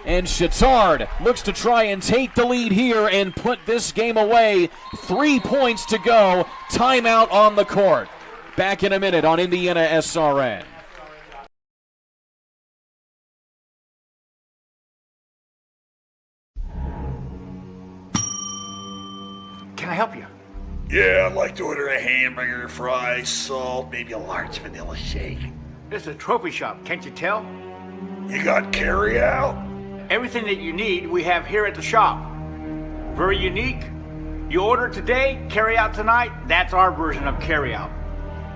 And Chatard looks to try and take the lead here and put this game away. 3 points to go. Timeout on the court. Back in a minute on IndianaSRN. Can I help you? Yeah, I'd like to order a hamburger, fries, salt, maybe a large vanilla shake. This is a trophy shop, can't you tell? You got carry out? Everything that you need, we have here at the shop. Very unique. You order today, carry out tonight. That's our version of carry out.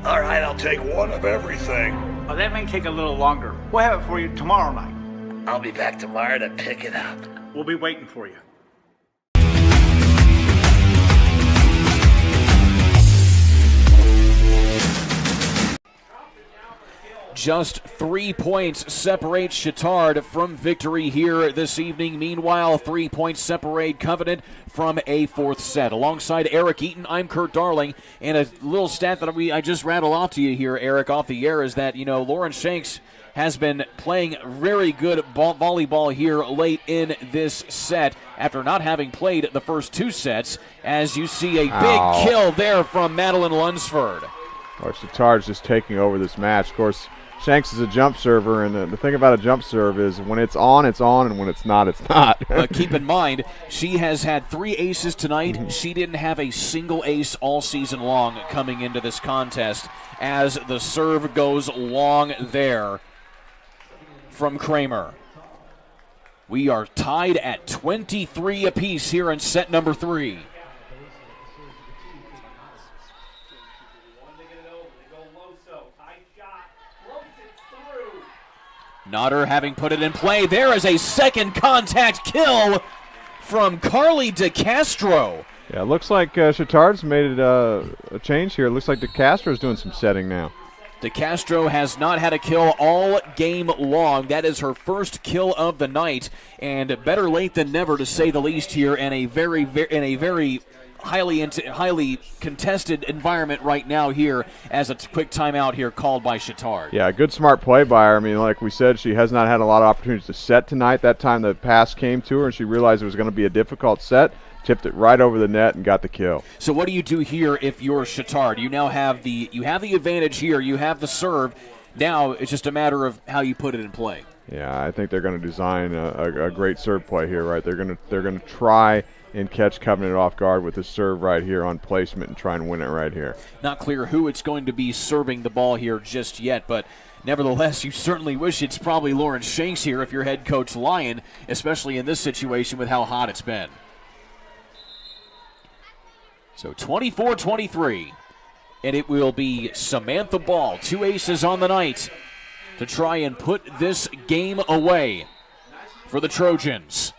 All right, I'll take one of everything. Oh, that may take a little longer. We'll have it for you tomorrow night. I'll be back tomorrow to pick it up. We'll be waiting for you. Just 3 points separate Chatard from victory here this evening. Meanwhile, 3 points separate Covenant from a 4th set. Alongside Eric Eaton, I'm Kurt Darling. And a little stat that I just rattled off to you here, Eric, off the air, is that, Lauren Shanks has been playing very good volleyball here late in this set after not having played the first 2 sets, as you see a big kill there from Madeline Lunsford. Chatard's just taking over this match. Of course, Shanks is a jump server, and the thing about a jump serve is when it's on, and when it's not, it's not. But keep in mind, she has had 3 aces tonight. She didn't have a single ace all season long coming into this contest, as the serve goes long there from Kramer. We are tied at 23 apiece here in set number 3. Notter having put it in play. There is a second contact kill from Carly DeCastro. Yeah, it looks like Chatard's made it a change here. It looks like DeCastro's doing some setting now. DeCastro has not had a kill all game long. That is her first kill of the night, and better late than never, to say the least, here in a very highly contested environment right now here, as a quick timeout here called by Chatard. Yeah, good smart play by her. I mean, like we said, she has not had a lot of opportunities to set tonight. That time the pass came to her, and she realized it was going to be a difficult set. Tipped it right over the net and got the kill. So what do you do here if you're Chatard? You now have the advantage here. You have the serve. Now it's just a matter of how you put it in play. Yeah, I think they're going to design a great serve play here, right? They're going to try and catch Covenant off guard with the serve right here on placement and try and win it right here. Not clear who it's going to be serving the ball here just yet, but nevertheless, you certainly wish it's probably Lauren Shanks here if you're head coach Lyon, especially in this situation with how hot it's been. So 24-23, and it will be Samantha Ball, 2 aces on the night, to try and put this game away for the Trojans.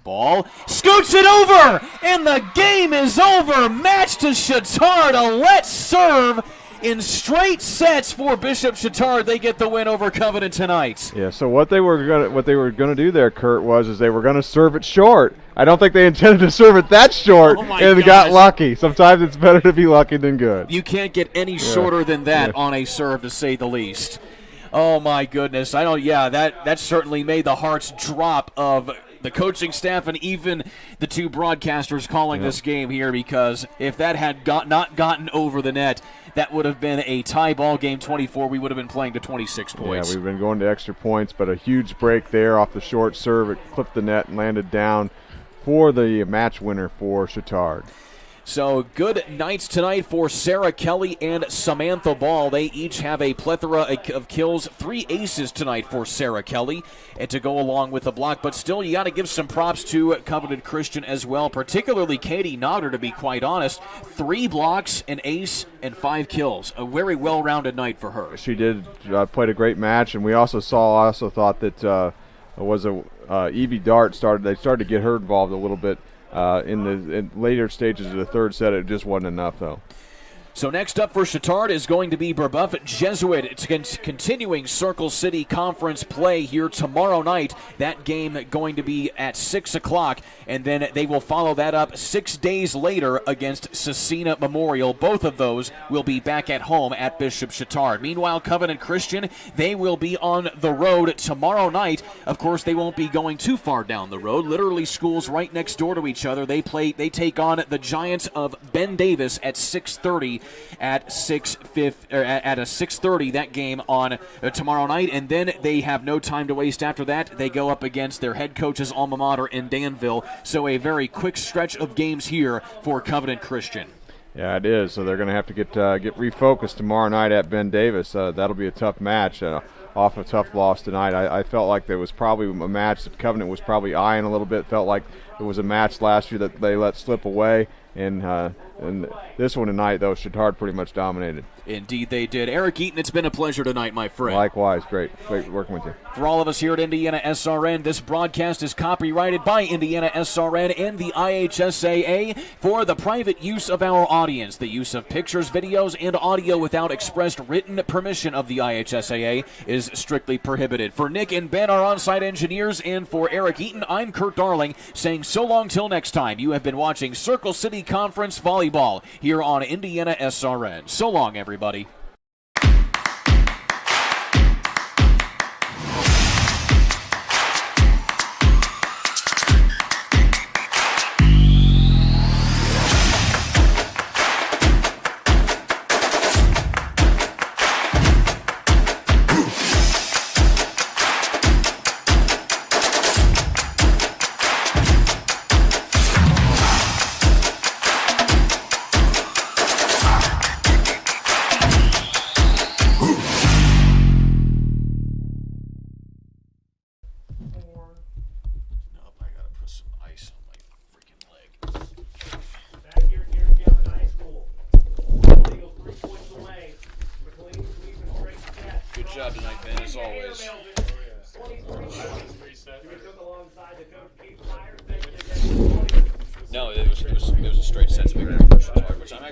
Ball scoots it over, and the game is over. Match to Chatard, a let's serve in straight sets for Bishop Chatard. They get the win over Covenant tonight. Yeah, so what they were gonna do there, Kurt, was they were gonna serve it short. I don't think they intended to serve it that short, and got lucky. Sometimes it's better to be lucky than good. You can't get any shorter than that on a serve, to say the least. Oh my goodness! That certainly made the hearts drop of the coaching staff and even the two broadcasters calling this game here, because if that had not gotten over the net, that would have been a tie ball game, 24. We would have been playing to 26 points. Yeah, we've been going to extra points, but a huge break there off the short serve. It clipped the net and landed down for the match winner for Chatard. So good nights tonight for Sarah Kelly and Samantha Ball. They each have a plethora of kills, 3 aces tonight for Sarah Kelly, and to go along with the block. But still, you got to give some props to Covenant Christian as well, particularly Katie Nodder, to be quite honest. 3 blocks, an ace, and 5 kills. A very well-rounded night for her. She did, played a great match, and we also thought that Evie Dart started to get her involved a little bit. In later stages of the third set, it just wasn't enough, though. So next up for Chatard is going to be Brebeuf Jesuit. It's continuing Circle City Conference play here tomorrow night. That game going to be at 6 o'clock, and then they will follow that up 6 days later against Cecina Memorial. Both of those will be back at home at Bishop Chatard. Meanwhile, Covenant Christian, they will be on the road tomorrow night. Of course, they won't be going too far down the road. Literally schools right next door to each other. They take on the Giants of Ben Davis at 6:30. At 6:30 that game on tomorrow night, and then they have no time to waste after that. They go up against their head coach's alma mater in Danville, so a very quick stretch of games here for Covenant Christian. Yeah, it is. So they're going to have to get refocused tomorrow night at Ben Davis. That'll be a tough match. Off a tough loss tonight. I felt like there was probably a match that Covenant was probably eyeing a little bit. Felt like it was a match last year that they let slip away. And this one tonight, though, Chatard pretty much dominated. Indeed they did. Eric Eaton, it's been a pleasure tonight, my friend. Likewise. Great working with you. For all of us here at IndianaSRN, this broadcast is copyrighted by IndianaSRN and the IHSAA for the private use of our audience. The use of pictures, videos, and audio without expressed written permission of the IHSAA is strictly prohibited. For Nick and Ben, our on-site engineers, and for Eric Eaton, I'm Kurt Darling, saying so long till next time. You have been watching Circle City Conference Volleyball here on IndianaSRN. So long, everybody. Good job tonight, Ben, as always.